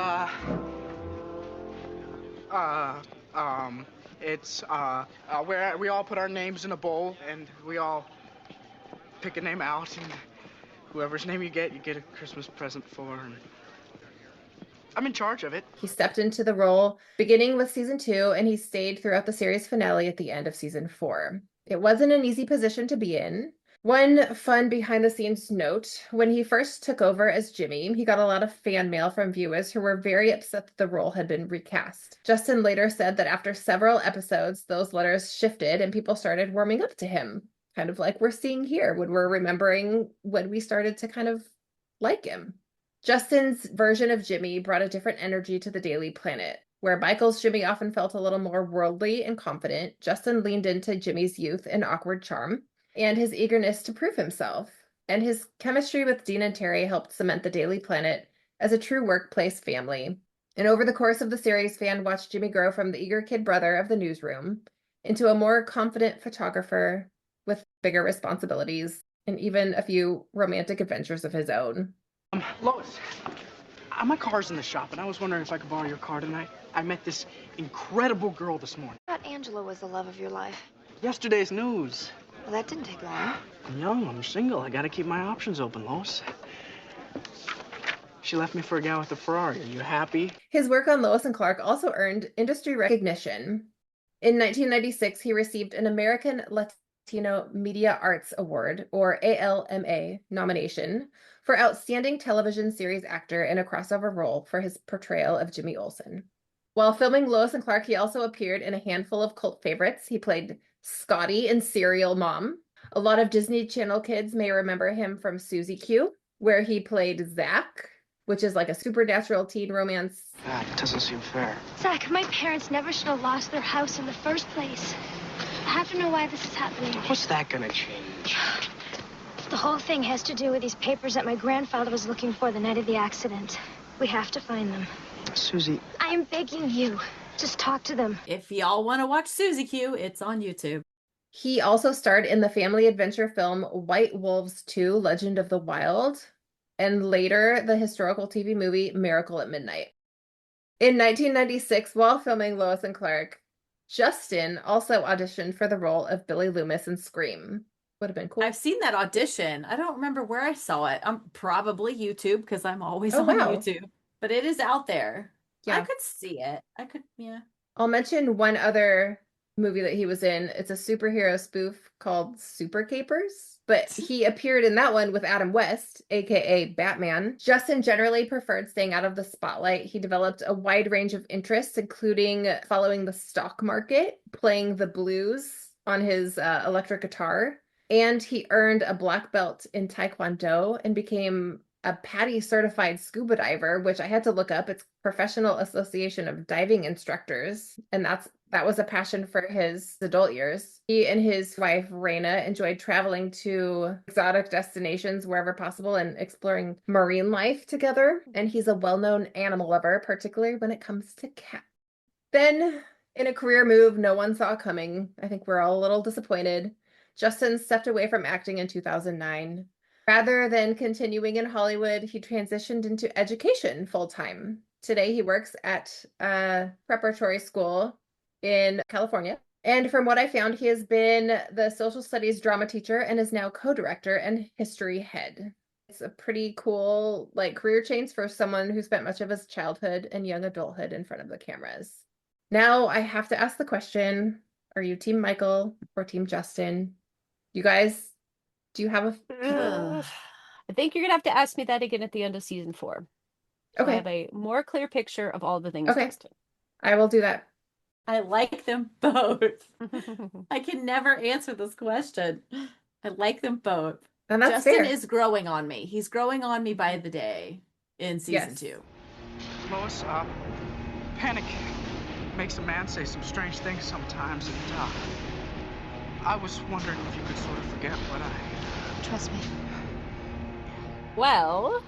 it's where we all put our names in a bowl and we all pick a name out, and whoever's name you get a Christmas present for. And I'm in charge of it. He stepped into the role beginning with season 2, and he stayed throughout the series finale at the end of season 4. It wasn't an easy position to be in. One fun behind-the-scenes note, when he first took over as Jimmy, he got a lot of fan mail from viewers who were very upset that the role had been recast. Justin later said that after several episodes, those letters shifted and people started warming up to him, kind of like we're seeing here when we're remembering when we started to kind of like him. Justin's version of Jimmy brought a different energy to the Daily Planet. Where Michael's Jimmy often felt a little more worldly and confident, Justin leaned into Jimmy's youth and awkward charm, and his eagerness to prove himself. And his chemistry with Dean and Terry helped cement the Daily Planet as a true workplace family. And over the course of the series, fan watched Jimmy grow from the eager kid brother of the newsroom into a more confident photographer with bigger responsibilities and even a few romantic adventures of his own. Lois, my car's in the shop, and I was wondering if I could borrow your car tonight. I met this incredible girl this morning. I thought Angela was the love of your life. Yesterday's news. Well, that didn't take long. I'm young, I'm single. I gotta keep my options open, Lois. She left me for a guy with a Ferrari. Are you happy? His work on Lois and Clark also earned industry recognition. In 1996, he received an American Latino Media Arts Award, or ALMA, nomination for Outstanding Television Series Actor in a Crossover Role for his portrayal of Jimmy Olsen. While filming Lois and Clark, he also appeared in a handful of cult favorites. He played Scotty in Serial Mom. A lot of Disney Channel kids may remember him from Suzy Q, where he played Zach, which is like a supernatural teen romance. God, it doesn't seem fair. Zach, my parents never should have lost their house in the first place. I have to know why this is happening. What's that gonna change? The whole thing has to do with these papers that my grandfather was looking for the night of the accident. We have to find them. Susie. I am begging you. Just talk to them. If y'all want to watch Suzy Q, it's on YouTube. He also starred in the family adventure film White Wolves 2: Legend of the Wild, and later the historical TV movie Miracle at Midnight. In 1996, while filming Lois and Clark, Justin also auditioned for the role of Billy Loomis in Scream. Would have been cool. I've seen that audition. I don't remember where I saw it. Probably YouTube, because I'm always Oh, on wow. YouTube. But it is out there. Yeah. I could see it. Yeah. I'll mention one other movie that he was in. It's a superhero spoof called Super Capers, but he appeared in that one with Adam West, aka Batman. Justin generally preferred staying out of the spotlight. He developed a wide range of interests, including following the stock market, playing the blues on his electric guitar, and he earned a black belt in Taekwondo and became a PADI certified scuba diver, which I had to look up. It's Professional Association of Diving Instructors, and that was a passion for his adult years. He and his wife Raina enjoyed traveling to exotic destinations wherever possible and exploring marine life together. And he's a well-known animal lover, particularly when it comes to cats. Then, in a career move no one saw coming, I think we're all a little disappointed, Justin stepped away from acting in 2009. Rather than continuing in Hollywood, he transitioned into education full-time. Today he works at a preparatory school in California. And from what I found, he has been the social studies drama teacher and is now co-director and history head. It's a pretty cool career change for someone who spent much of his childhood and young adulthood in front of the cameras. Now I have to ask the question, are you Team Michael or Team Justin? You guys, do you have a... I think you're going to have to ask me that again at the end of season 4. So Okay. I have a more clear picture of all the things Okay. Justin. I will do that. I like them both. I can never answer this question. I like them both. And that's Justin fair. is growing on me. He's growing on me by the day in season 2. Lois, panic makes a man say some strange things sometimes, and I was wondering if you could sort of forget what I... Trust me. Well,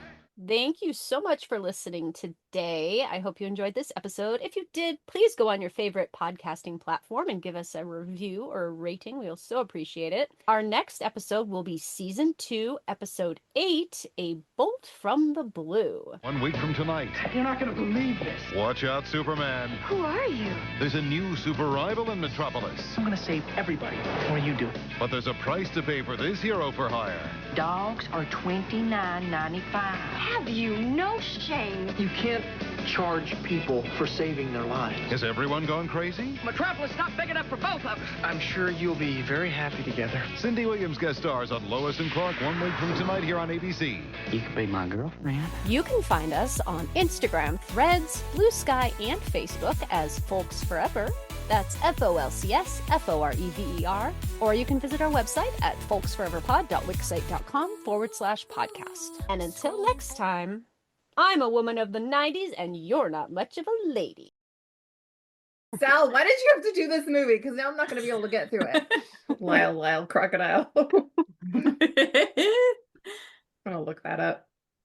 thank you so much for listening today. I hope you enjoyed this episode. If you did, please go on your favorite podcasting platform and give us a review or a rating. We'll so appreciate it. Our next episode will be season 2, episode 8, A Bolt from the Blue. 1 week from tonight. You're not going to believe this. Watch out, Superman. Who are you? There's a new super rival in Metropolis. I'm going to save everybody before you do. But there's a price to pay for this hero for hire. Dogs are $29.95. Have you no shame? You can't charge people for saving their lives. Has everyone gone crazy? Metropolis not big enough for both of us. I'm sure you'll be very happy together. Cindy Williams guest stars on Lois and Clark 1 week from tonight here on ABC. You could be my girlfriend. You can find us on Instagram, Threads, Blue Sky, and Facebook as Folks Forever. That's FOLCS FOREVER. Or you can visit our website at folksforeverpod.wixsite.com/podcast. And until next time, I'm a woman of the 90s and you're not much of a lady. Sal, why did you have to do this movie? Because now I'm not going to be able to get through it. Lyle, crocodile. I'm going to look that up.